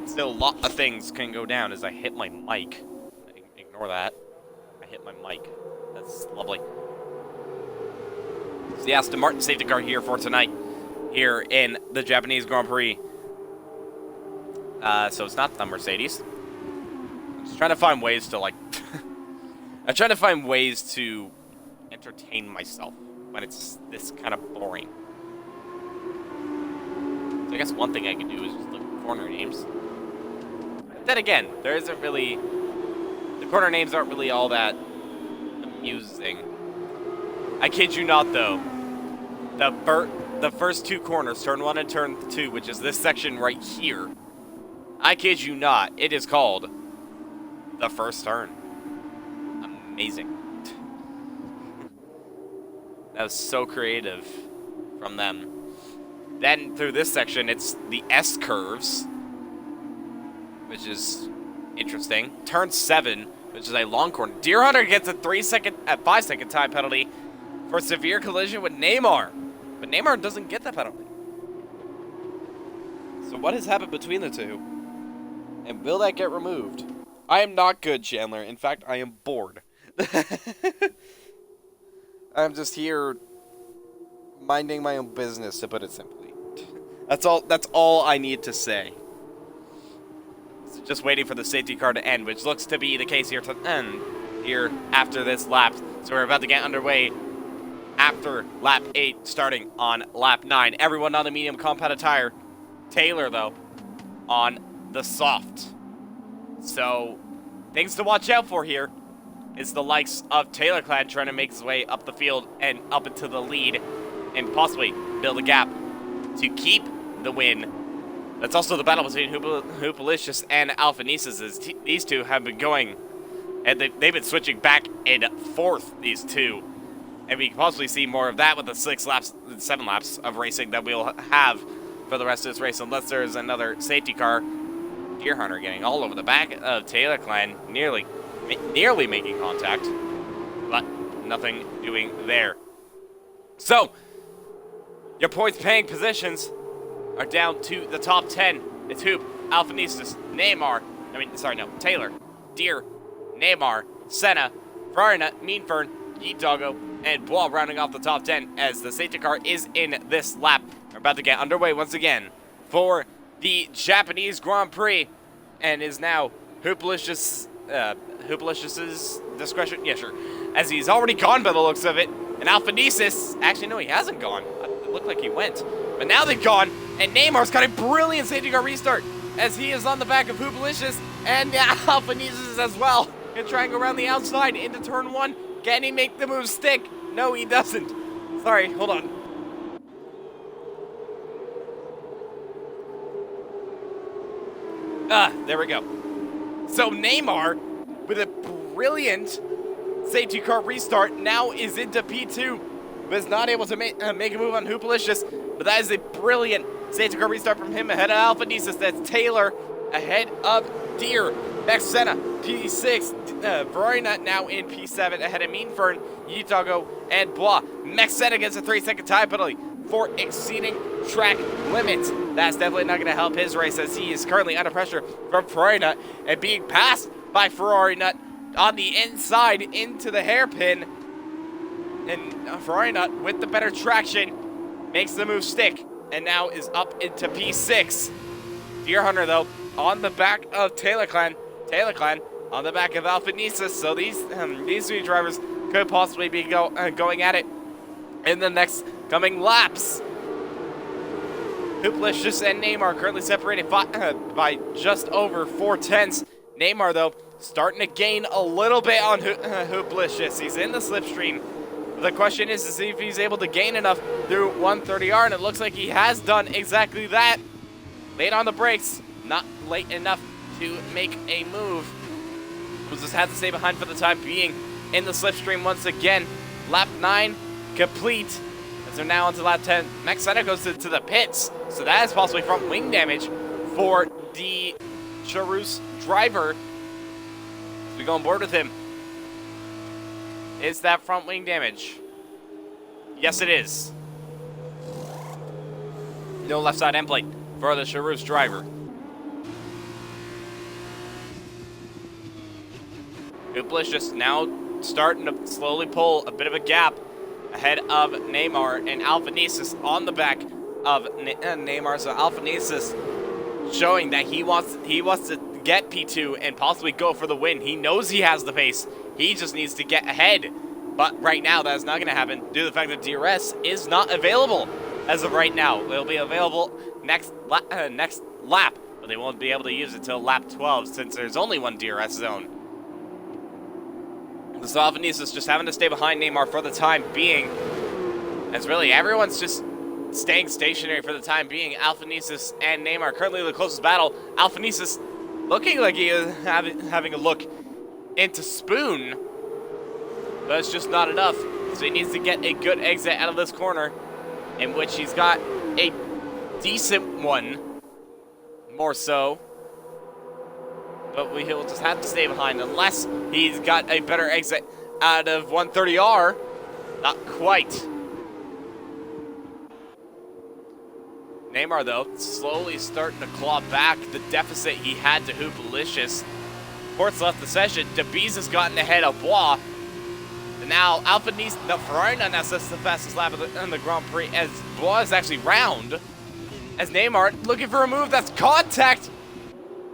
still a lot of things can go down as I hit my mic. Ignore that. I hit my mic. That's lovely. It's the Aston Martin safety car here for tonight, here in the Japanese Grand Prix. So it's not the Mercedes. I'm just trying to find ways to, like... I'm trying to find ways to entertain myself when it's this kind of boring. So I guess one thing I can do is just look corner names. Then again, there isn't really... The corner names aren't really all that amusing. I kid you not, though. The first two corners, turn 1 and turn 2, which is this section right here. I kid you not, it is called the first turn. Amazing. That was so creative from them. Then through this section, it's the S curves, which is interesting. Turn 7, which is a long corner. Deer Hunter gets a 5-second time penalty for severe collision with Neymar, but Neymar doesn't get the penalty. So what has happened between the two, and will that get removed? I am not good, Chandler. In fact, I am bored. I'm just here minding my own business, to put it simply. That's all I need to say. So just waiting for the safety car to end, which looks to be the case here to end here after this lap. So we're about to get underway after lap 8, starting on lap 9. Everyone on the medium compounded tire. Taylor, though, on the soft. So things to watch out for here is the likes of Taylor Clan trying to make his way up the field and up into the lead and possibly build a gap to keep the win. That's also the battle between Hoopalicious and Alphanesis, as these two have been going, and they've been switching back and forth, these two. And we can possibly see more of that with the 7 laps of racing that we'll have for the rest of this race, unless there's another safety car. Deer Hunter getting all over the back of Taylor Clan, nearly making contact, but nothing doing there. So, your points paying positions are down to the top 10. It's Hoop, Alphanesis, Taylor, Deer, Neymar, Senna, Farina, Meanfern, Yeet Doggo, and Bois rounding off the top 10 as the safety car is in this lap. We're about to get underway once again for the Japanese Grand Prix, and is now Hoopalicious' discretion. Yeah, sure. As he's already gone by the looks of it. And Alphanesis, actually, no, he hasn't gone. It looked like he went. But now they've gone, and Neymar's got a brilliant safety car restart as he is on the back of Hoopalicious and Alphanesis as well. Gonna try and go around the outside into turn 1. Can he make the move stick? No, he doesn't. Sorry, hold on. There we go. So Neymar, with a brilliant safety car restart, now is into P2. Was not able to make a move on Hoopalicious, but that is a brilliant safety car restart from him ahead of Alphanesis. That's Taylor ahead of Deer. Next, Senna, P6. Verona now in P7 ahead of Meanfern, Yitago, and Bois. Next, Senna gets a 3-second time penalty for exceeding track limits. That's definitely not going to help his race, as he is currently under pressure from Ferrari Nut and being passed by Ferrari Nut on the inside into the hairpin. And Ferrari Nut, with the better traction, makes the move stick and now is up into P6. Deer Hunter, though, on the back of Taylor Clan. Taylor Clan on the back of Alphanesis. So these three drivers could possibly be going at it in the next coming laps. Hoopalicious and Neymar currently separated by just over 4/10. Neymar, though, starting to gain a little bit on Hoopalicious. He's in the slipstream. The question is to see if he's able to gain enough through 130R, and it looks like he has done exactly that. Late on the brakes, not late enough to make a move. We'll just have to stay behind for the time being in the slipstream once again. Lap 9 complete. As they're now onto lap 10. Max Senna goes to the pits, so that is possibly front wing damage for the Charus driver. As we go on board with him. Is that front wing damage? Yes, it is. No left side end plate for the Charus driver. Hoopalicious now starting to slowly pull a bit of a gap ahead of Neymar and Alphanesis on the back of Neymar. So Alphanesis showing that he wants to get P2 and possibly go for the win. He knows he has the pace. He just needs to get ahead. But right now, that is not going to happen due to the fact that DRS is not available as of right now. It'll be available next lap but they won't be able to use it until lap 12 since there's only one DRS zone. So Alphanesis just having to stay behind Neymar for the time being, as really everyone's just staying stationary for the time being. Alphanesis and Neymar currently the closest battle. Alphanesis looking like he is having a look into Spoon, but it's just not enough. So he needs to get a good exit out of this corner, in which he's got a decent one, more so. But he'll just have to stay behind unless he's got a better exit out of 130R. Not quite. Neymar, though, slowly starting to claw back the deficit he had to Hoopalicious. Port's left the session. DeBees has gotten ahead of Bois. And now Alphanesis, the Ferrari now sets the fastest lap in the Grand Prix as Bois is actually round. As Neymar looking for a move, that's contact.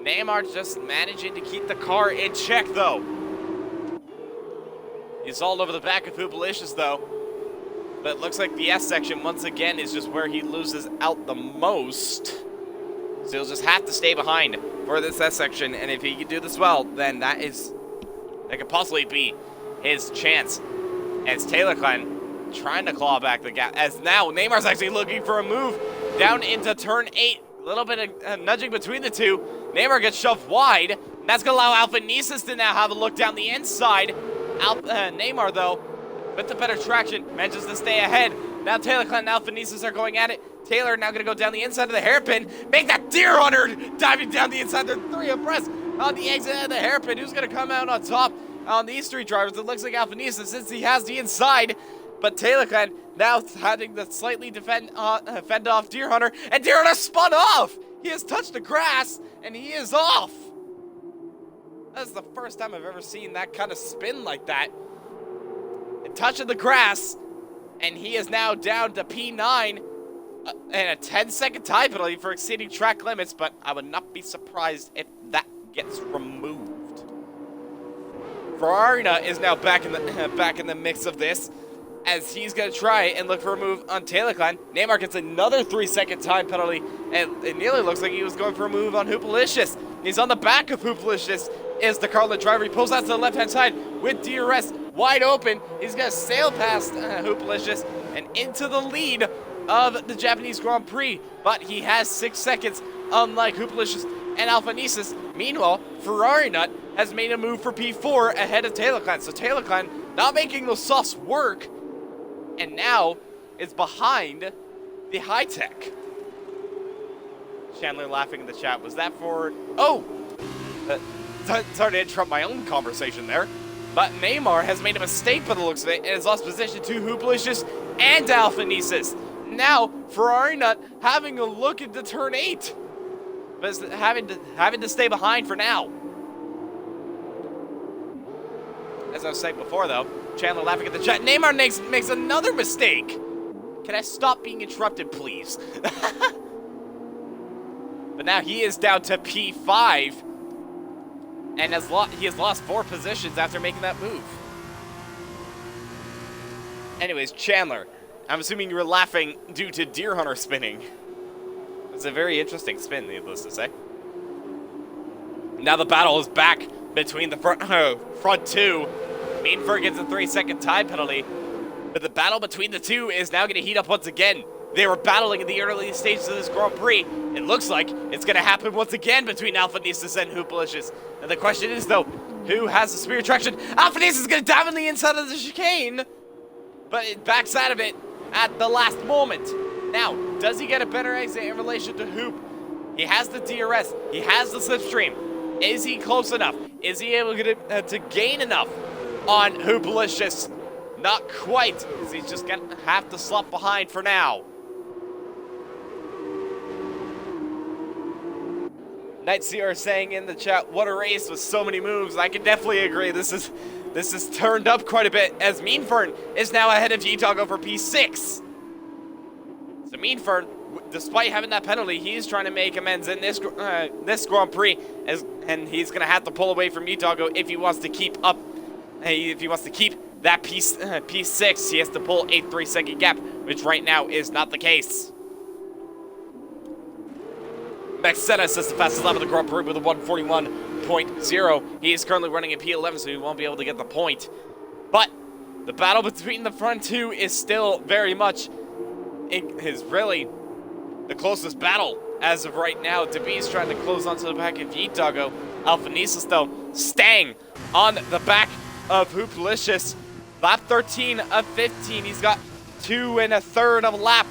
Neymar just managing to keep the car in check, though. He's all over the back of Hoopalicious, though. But it looks like the S section, once again, is just where he loses out the most. So he'll just have to stay behind for this S section. And if he can do this well, then that could possibly be his chance. As Taylor Klein trying to claw back the gap. As now Neymar's actually looking for a move down into turn 8. A little bit of nudging between the two. Neymar gets shoved wide. That's going to allow Alphanesis to now have a look down the inside. Neymar, though, with the better traction, manages to stay ahead. Now Taylor Klein and Alphanesis are going at it. Taylor now going to go down the inside of the hairpin. Make that deer hunter diving down the inside. They're 3 abreast on the exit of the hairpin. Who's going to come out on top on these 3 drivers? It looks like Alphanesis since he has the inside. But Taylor Klein now having to slightly fend off Deer Hunter. And Deer Hunter spun off! He has touched the grass, and he is off! That's the first time I've ever seen that kind of spin like that. And touching the grass, and he is now down to P9. And a 10-second time penalty for exceeding track limits, but I would not be surprised if that gets removed. Ferrarina is now back in the mix of this, as he's going to try and look for a move on Taylor Klein. Neymar gets another 3-second time penalty, and it nearly looks like he was going for a move on Hoopalicious. He's on the back of Hoopalicious, is the Carlin driver. He pulls out to the left-hand side with DRS wide open. He's going to sail past Hoopalicious and into the lead of the Japanese Grand Prix, but he has 6 seconds, unlike Hoopalicious and Alphanesis. Meanwhile, Ferrari Nut has made a move for P4 ahead of Taylor Klein. So Taylor Klein not making those softs work, and now is behind the high tech. Chandler laughing in the chat. Was that for... Oh! Sorry to interrupt my own conversation there. But Neymar has made a mistake by the looks of it and has lost position to Hoopalicious and Alphanesis. Now, Ferrari Nut having a look into turn 8. But is having to stay behind for now. As I was saying before, though, Chandler laughing at the chat. Neymar makes another mistake. Can I stop being interrupted, please? But now he is down to P5. And he has lost 4 positions after making that move. Anyways, Chandler, I'm assuming you were laughing due to Deer Hunter spinning. It's a very interesting spin, needless to say. Now the battle is back between the front 2. Meanford gets a 3-second time penalty, but the battle between the two is now going to heat up once again. They were battling in the early stages of this Grand Prix. It looks like it's going to happen once again between Alphanesis and Hoopalicious. And the question is, though, who has the spear traction? Alphanesis is going to dive on the inside of the chicane, but it backs out of it at the last moment. Now, does he get a better exit in relation to Hoop? He has the DRS. He has the slipstream. Is he close enough? Is he able to gain enough on Hoopalicious? Not quite, because he's just going to have to slump behind for now. Nightseer saying in the chat, what a race with so many moves. I can definitely agree. This is turned up quite a bit, as Meanfern is now ahead of G-Toggo for P6. So Meanfern, despite having that penalty, he's trying to make amends in this Grand Prix, and he's going to have to pull away from G-Toggo if he wants to keep up. If he wants to keep that P6, he has to pull a 3-second gap, which right now is not the case. Maxenis is the fastest lap of the Grand Prix with a 141.0. He is currently running in P11, so he won't be able to get the point. But the battle between the front two is still very much really the closest battle as of right now. DeBees trying to close onto the back of Yeet Doggo. Alphanesis, though, staying on the back of Hooplicious. Lap 13 of 15. He's got 2 1/3 of a lap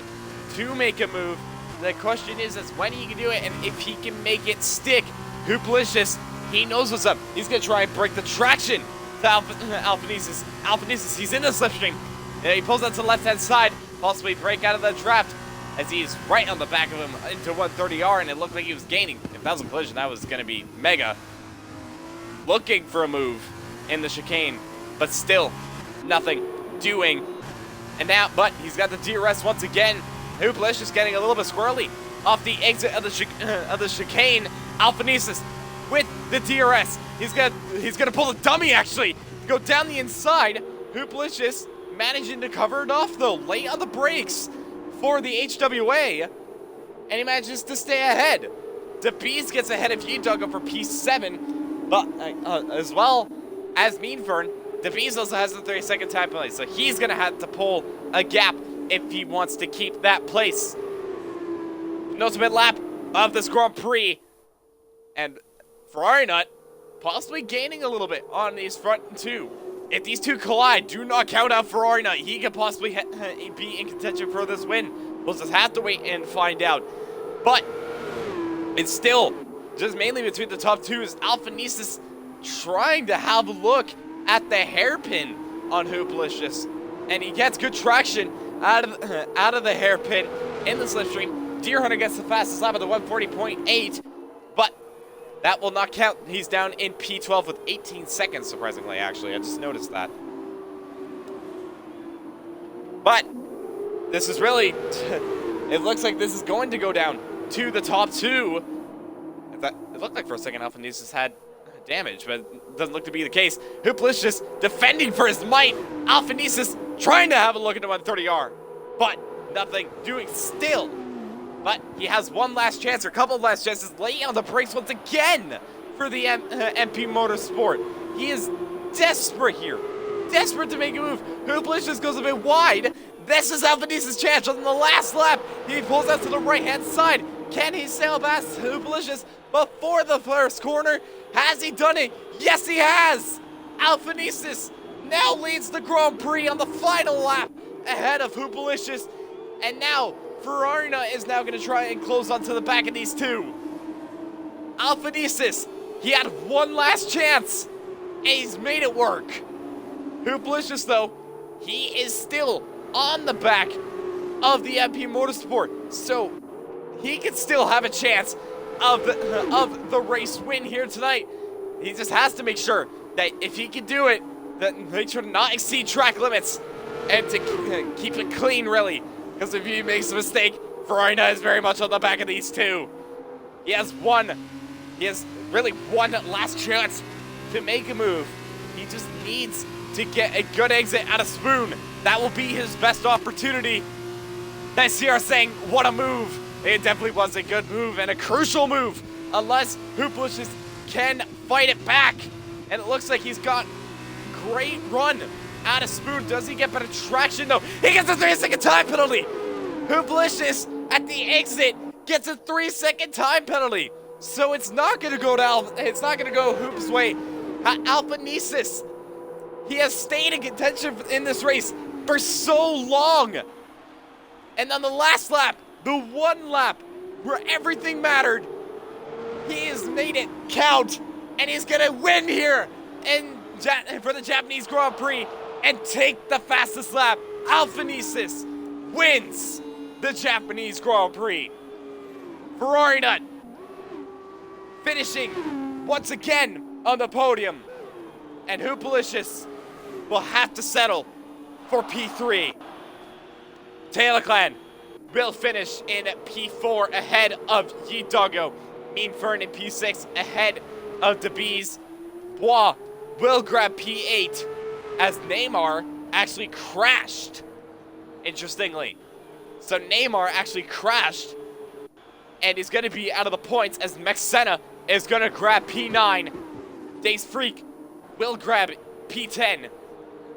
to make a move. The question is when he can do it and if he can make it stick. Hooplicious, he knows what's up. He's going to try and break the traction to Alphanesis. Alphanesis, he's in the slipstream. He pulls out to the left-hand side, possibly break out of the draft as he's right on the back of him into 130R, and it looked like he was gaining. If that was a collision, that was going to be mega. Looking for a move in the chicane, but still nothing doing. And now, but he's got the DRS once again. Hooplicious getting a little bit squirrely off the exit of the chicane. Alphanesis with the DRS. He's gonna pull the dummy actually. Go down the inside. Hooplicious managing to cover it off though, late on the brakes for the HWA, and he manages to stay ahead. DeBees gets ahead of Yeet-Doggo for P7, but as well as Meanfern, DeBees also has the 30-second time penalty, so he's gonna have to pull a gap if he wants to keep that place. Penultimate lap of this Grand Prix, and Ferrari Nut possibly gaining a little bit on these front two. If these two collide, do not count out Ferrari Nut. He could possibly be in contention for this win. We'll just have to wait and find out. But it's still just mainly between the top two is Alphanesis trying to have a look at the hairpin on Hooplicious. And he gets good traction out of the hairpin in the slipstream. Deer Hunter gets the fastest lap of the 140.8, but that will not count. He's down in P12 with 18 seconds, surprisingly, actually. I just noticed that. But this is really, it looks like this is going to go down to the top two. It looked like for a second Alphanesis had damage, but it doesn't look to be the case. Hooplicious defending for his might. Alphanesis trying to have a look into 130R, but nothing doing still. But he has one last chance, or a couple of last chances, laying on the brakes once again for the MP Motorsport. He is desperate here. Desperate to make a move. Hooplicious goes a bit wide. This is Alphanesis' chance on the last lap. He pulls out to the right-hand side. Can he sail past Hooplicious before the first corner? Has he done it? Yes, he has. Alphanesis now leads the Grand Prix on the final lap ahead of Hooplicious. And now Ferrari Nut is now going to try and close onto the back of these two. Alphanesis, he had one last chance, and he's made it work. Hooplicious, though, he is still on the back of the MP Motorsport, so he can still have a chance of the race win here tonight. He just has to make sure that if he can do it, that make sure to not exceed track limits and to keep it clean, really. Because if he makes a mistake, Ferrari Nut is very much on the back of these two. He has really one last chance to make a move. He just needs to get a good exit out of Spoon. That will be his best opportunity. Nice CR saying, what a move. It definitely was a good move and a crucial move. Unless Hooplicious can fight it back. And it looks like he's got great run out of Spoon. Does he get better traction? No. He gets a 3-second time penalty. Hooplicious at the exit gets a 3-second time penalty. So it's not going to go Hoop's way. Alphanesis, he has stayed in contention in this race for so long. And on the last lap, the one lap where everything mattered, he has made it count. And he's going to win here for the Japanese Grand Prix and take the fastest lap. Alphanesis wins the Japanese Grand Prix. Ferrari Nut finishing once again on the podium. And Hooplicious will have to settle for P3. Taylor Clan will finish in P4 ahead of Yeet-Doggo. Meanfern in P6 ahead of DeBees. Bois will grab P8 as Neymar actually crashed. Interestingly. So Neymar actually crashed and is going to be out of the points as Mexena is going to grab P9. Days Freak will grab P10,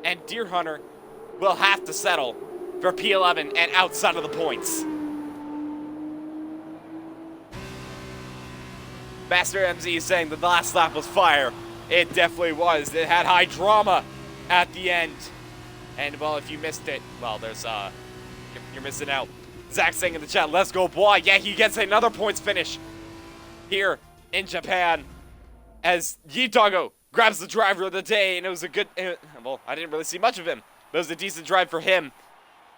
and Deer Hunter will have to settle for P11 and outside of the points. Master MZ is saying that the last lap was fire. It definitely was. It had high drama at the end. And, well, if you missed it, well, there's, you're missing out. Zach saying in the chat, let's go, boy. Yeah, he gets another points finish here in Japan as Yitago grabs the driver of the day, and it was a good, well, I didn't really see much of him, but it was a decent drive for him.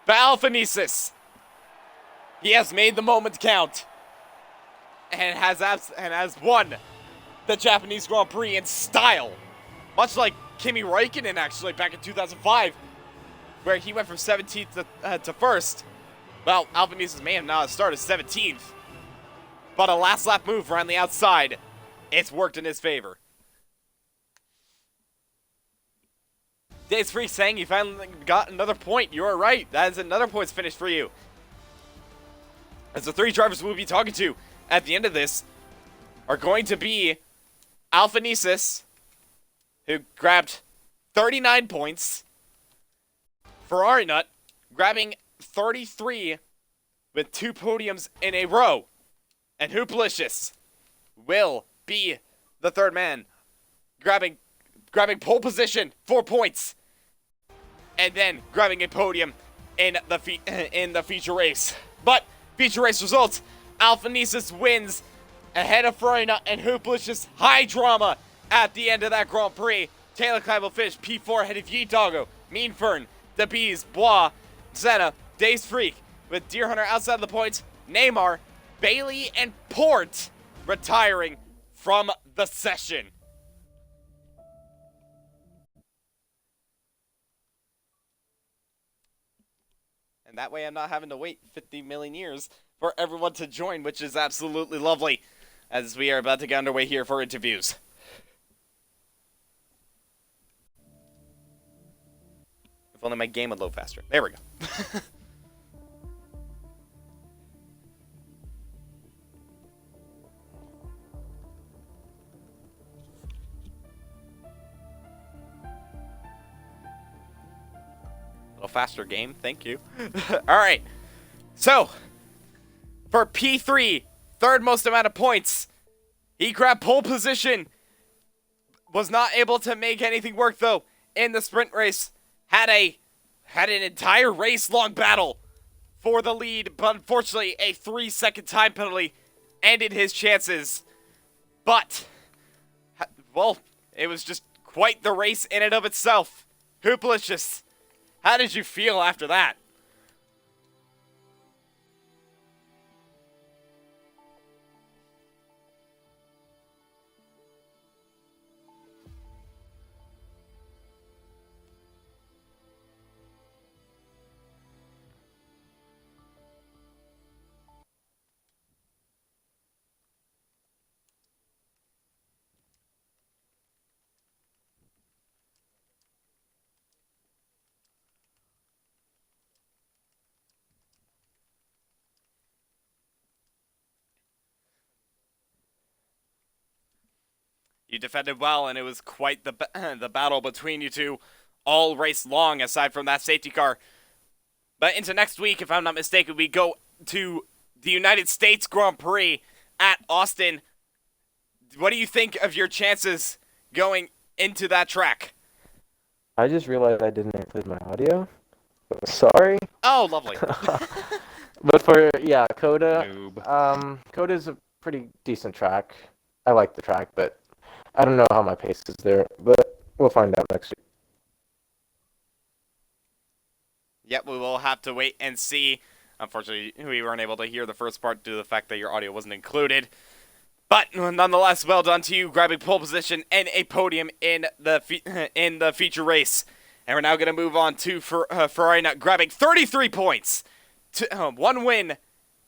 But Alphanesis, he has made the moment count and has won the Japanese Grand Prix in style, much like Kimi Räikkönen actually back in 2005, where he went from 17th to 1st. Well, Alphanesis may have not started 17th, but a last lap move around the outside, it's worked in his favor. Days Free saying you finally got another point. You are right. That is another points finish for you. As the 3 drivers we'll be talking to at the end of this are going to be Alphanesis, who grabbed 39 points. Ferrari Nut grabbing 33 with 2 podiums in a row. And Hooplicious will be the 3rd man, grabbing pole position, 4 points, and then grabbing a podium in the feature race. But feature race results: Alphanesis wins ahead of Ferrari Nut and Hooplicious. High drama at the end of that Grand Prix. Taylor Klein will finish P4 ahead of Yitago, Mean Fern, The Bees, Bois, Zena, Days Freak, with Deer Hunter outside of the points, Neymar, Bailey, and Port retiring from the session. And that way I'm not having to wait 50 million years for everyone to join, which is absolutely lovely, as we are about to get underway here for interviews. If only my game would load faster. There we go. A little faster game, thank you. Alright, so, for P3, 3rd most amount of points, he grabbed pole position, was not able to make anything work though in the sprint race, had an entire race-long battle for the lead, but unfortunately a 3-second time penalty ended his chances. But, well, it was just quite the race in and of itself. Hooplicious, how did you feel after that? You defended well, and it was quite the the battle between you two all race long, aside from that safety car. But into next week, if I'm not mistaken, we go to the United States Grand Prix at Austin. What do you think of your chances going into that track? I just realized I didn't include my audio. Sorry. Oh, lovely. But for, yeah, Coda, Noob. Coda's a pretty decent track. I like the track, but I don't know how my pace is there, but we'll find out next week. Yep, we will have to wait and see. Unfortunately, we weren't able to hear the first part due to the fact that your audio wasn't included. But nonetheless, well done to you, grabbing pole position and a podium in the feature race. And we're now going to move on to Ferrari Nut grabbing 33 points, to 1 win,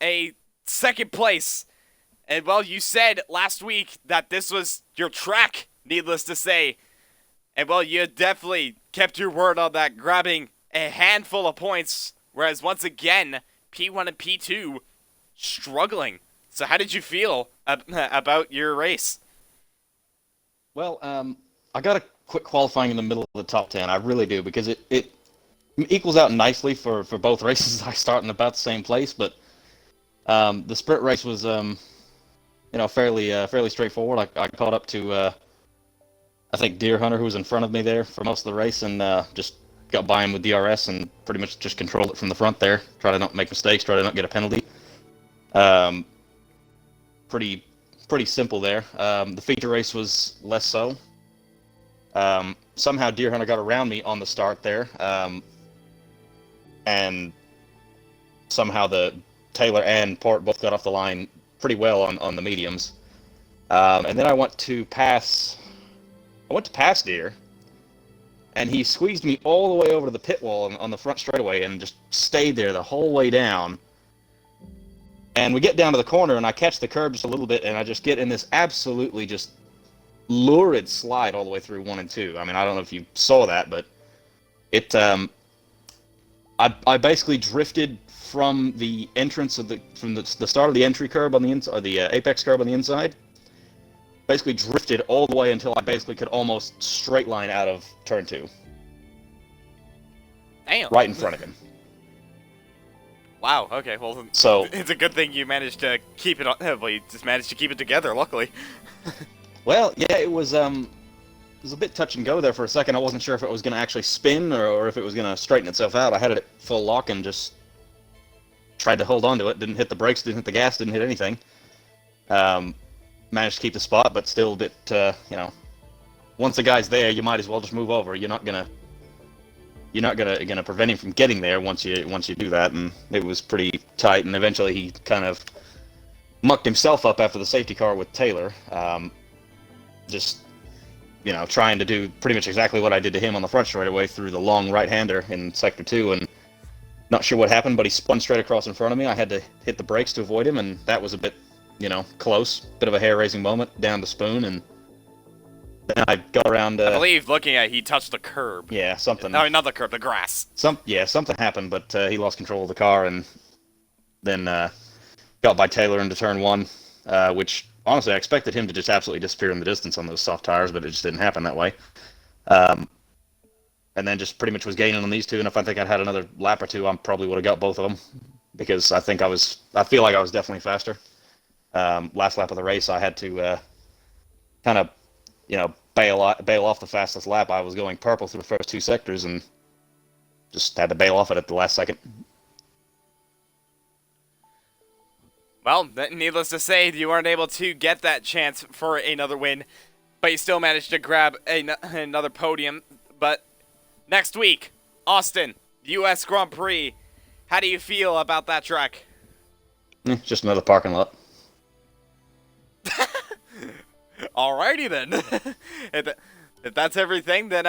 a 2nd place. And, well, you said last week that this was your track, needless to say. And, well, you definitely kept your word on that, grabbing a handful of points. Whereas, once again, P1 and P2 struggling So how did you feel about your race? Well, I got to quit qualifying in the middle of the top 10. I really do because it equals out nicely for both races. I start in about the same place, but the sprint race was fairly straightforward. I caught up to I think Deer Hunter, who was in front of me there for most of the race, and just got by him with DRS and pretty much just controlled it from the front there. Try to not make mistakes. Try to not get a penalty. Um, pretty pretty simple there. The feature race was less so. Somehow Deer Hunter got around me on the start there, and somehow the Taylor and Port both got off the line pretty well on the mediums. And then I went to pass Deer, and he squeezed me all the way over to the pit wall on the front straightaway and just stayed there the whole way down. And we get down to the corner, and I catch the curb just a little bit, and I just get in this absolutely just lurid slide all the way through 1 and 2. I mean, I don't know if you saw that, but it I basically drifted from the entrance of the start of the entry curb on the inside, or the apex curb on the inside. Basically drifted all the way until I basically could almost straight line out of turn 2. Damn. Right in front of him. Wow. Okay. Well, So it's a good thing you managed to keep it. Well, you just managed to keep it together. Luckily. well, yeah, it was a bit touch and go there for a second. I wasn't sure if it was going to actually spin or if it was going to straighten itself out. I had it at full lock and just tried to hold on to it. Didn't hit the brakes, didn't hit the gas, didn't hit anything. Managed to keep the spot, but still a bit, once the guy's there, you might as well just move over. You're not gonna prevent him from getting there once you do that, and it was pretty tight. And eventually, he kind of mucked himself up after the safety car with Taylor, just trying to do pretty much exactly what I did to him on the front straightaway through the long right-hander in sector 2, and not sure what happened, but he spun straight across in front of me. I had to hit the brakes to avoid him, and that was a bit close, bit of a hair-raising moment down the spoon, and then I got around. I believe looking at he touched the curb. Yeah, something. No, not the curb, the grass. Something happened, but he lost control of the car, and then got by Taylor into turn 1, which honestly I expected him to just absolutely disappear in the distance on those soft tires, but it just didn't happen that way. And then just pretty much was gaining on these two, and if I think I'd had another lap or two, I probably would have got both of them, because I feel like I was definitely faster. Last lap of the race, I had to kind of, bail off the fastest lap. I was going purple through the first 2 sectors and just had to bail off it at the last second. Well, needless to say, you weren't able to get that chance for another win, but you still managed to grab another podium. But next week, Austin, U.S. Grand Prix. How do you feel about that track? Just another parking lot. Alrighty then. if that's everything, then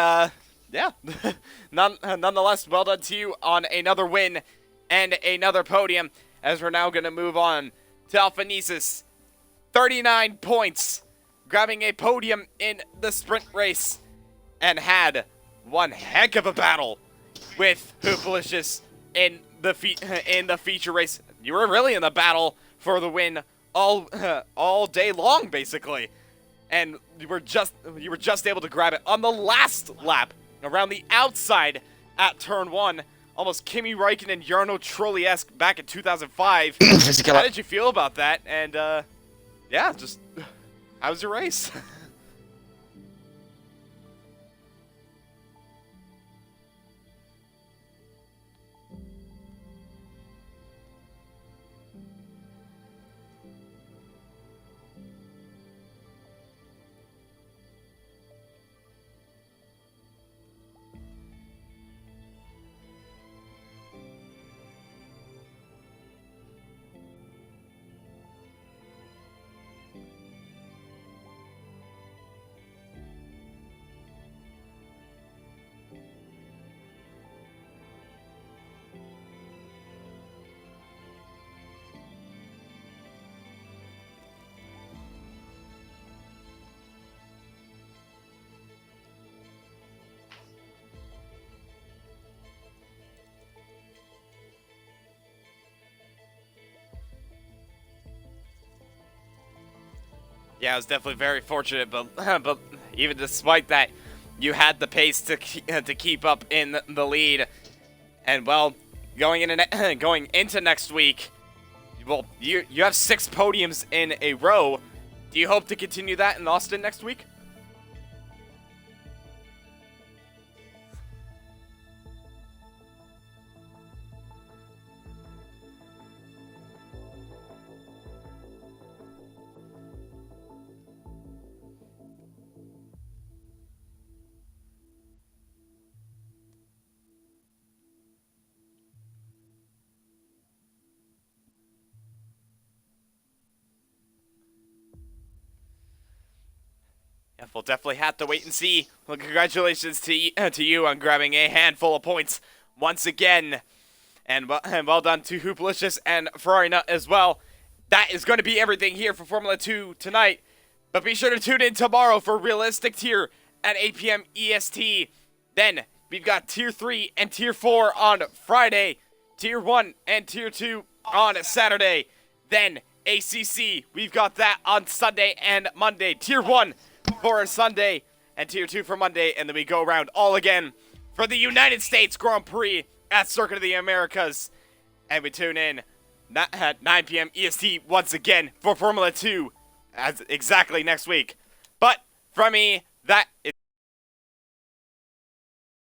yeah. Nonetheless, well done to you on another win and another podium. As we're now going to move on to Alphanesis, 39 points, grabbing a podium in the sprint race, and had one heck of a battle with Hoopalicious in the feature race. You were really in the battle for the win all day long, basically. And you were just able to grab it on the last lap around the outside at turn 1, almost Kimi Räikkönen Jarno Trulli-esque back in 2005. How did you feel about that? And yeah, just how was your race? Yeah, I was definitely very fortunate, but but even despite that, you had the pace to keep up in the lead. And well, going into next week, well, you have 6 podiums in a row. Do you hope to continue that in Austin next week? Yeah, we'll definitely have to wait and see. Well, congratulations to you on grabbing a handful of points once again. And well done to Hooplicious and Ferrari Nut as well. That is going to be everything here for Formula 2 tonight. But be sure to tune in tomorrow for Realistic Tier at 8 p.m. EST. Then we've got Tier 3 and Tier 4 on Friday. Tier 1 and Tier 2 on Saturday. Then ACC, we've got that on Sunday and Monday. Tier 1 for Sunday and Tier 2 for Monday. And then we go around all again for the United States Grand Prix at Circuit of the Americas. And we tune in at 9 p.m. EST once again for Formula 2 as exactly next week. But from me, that is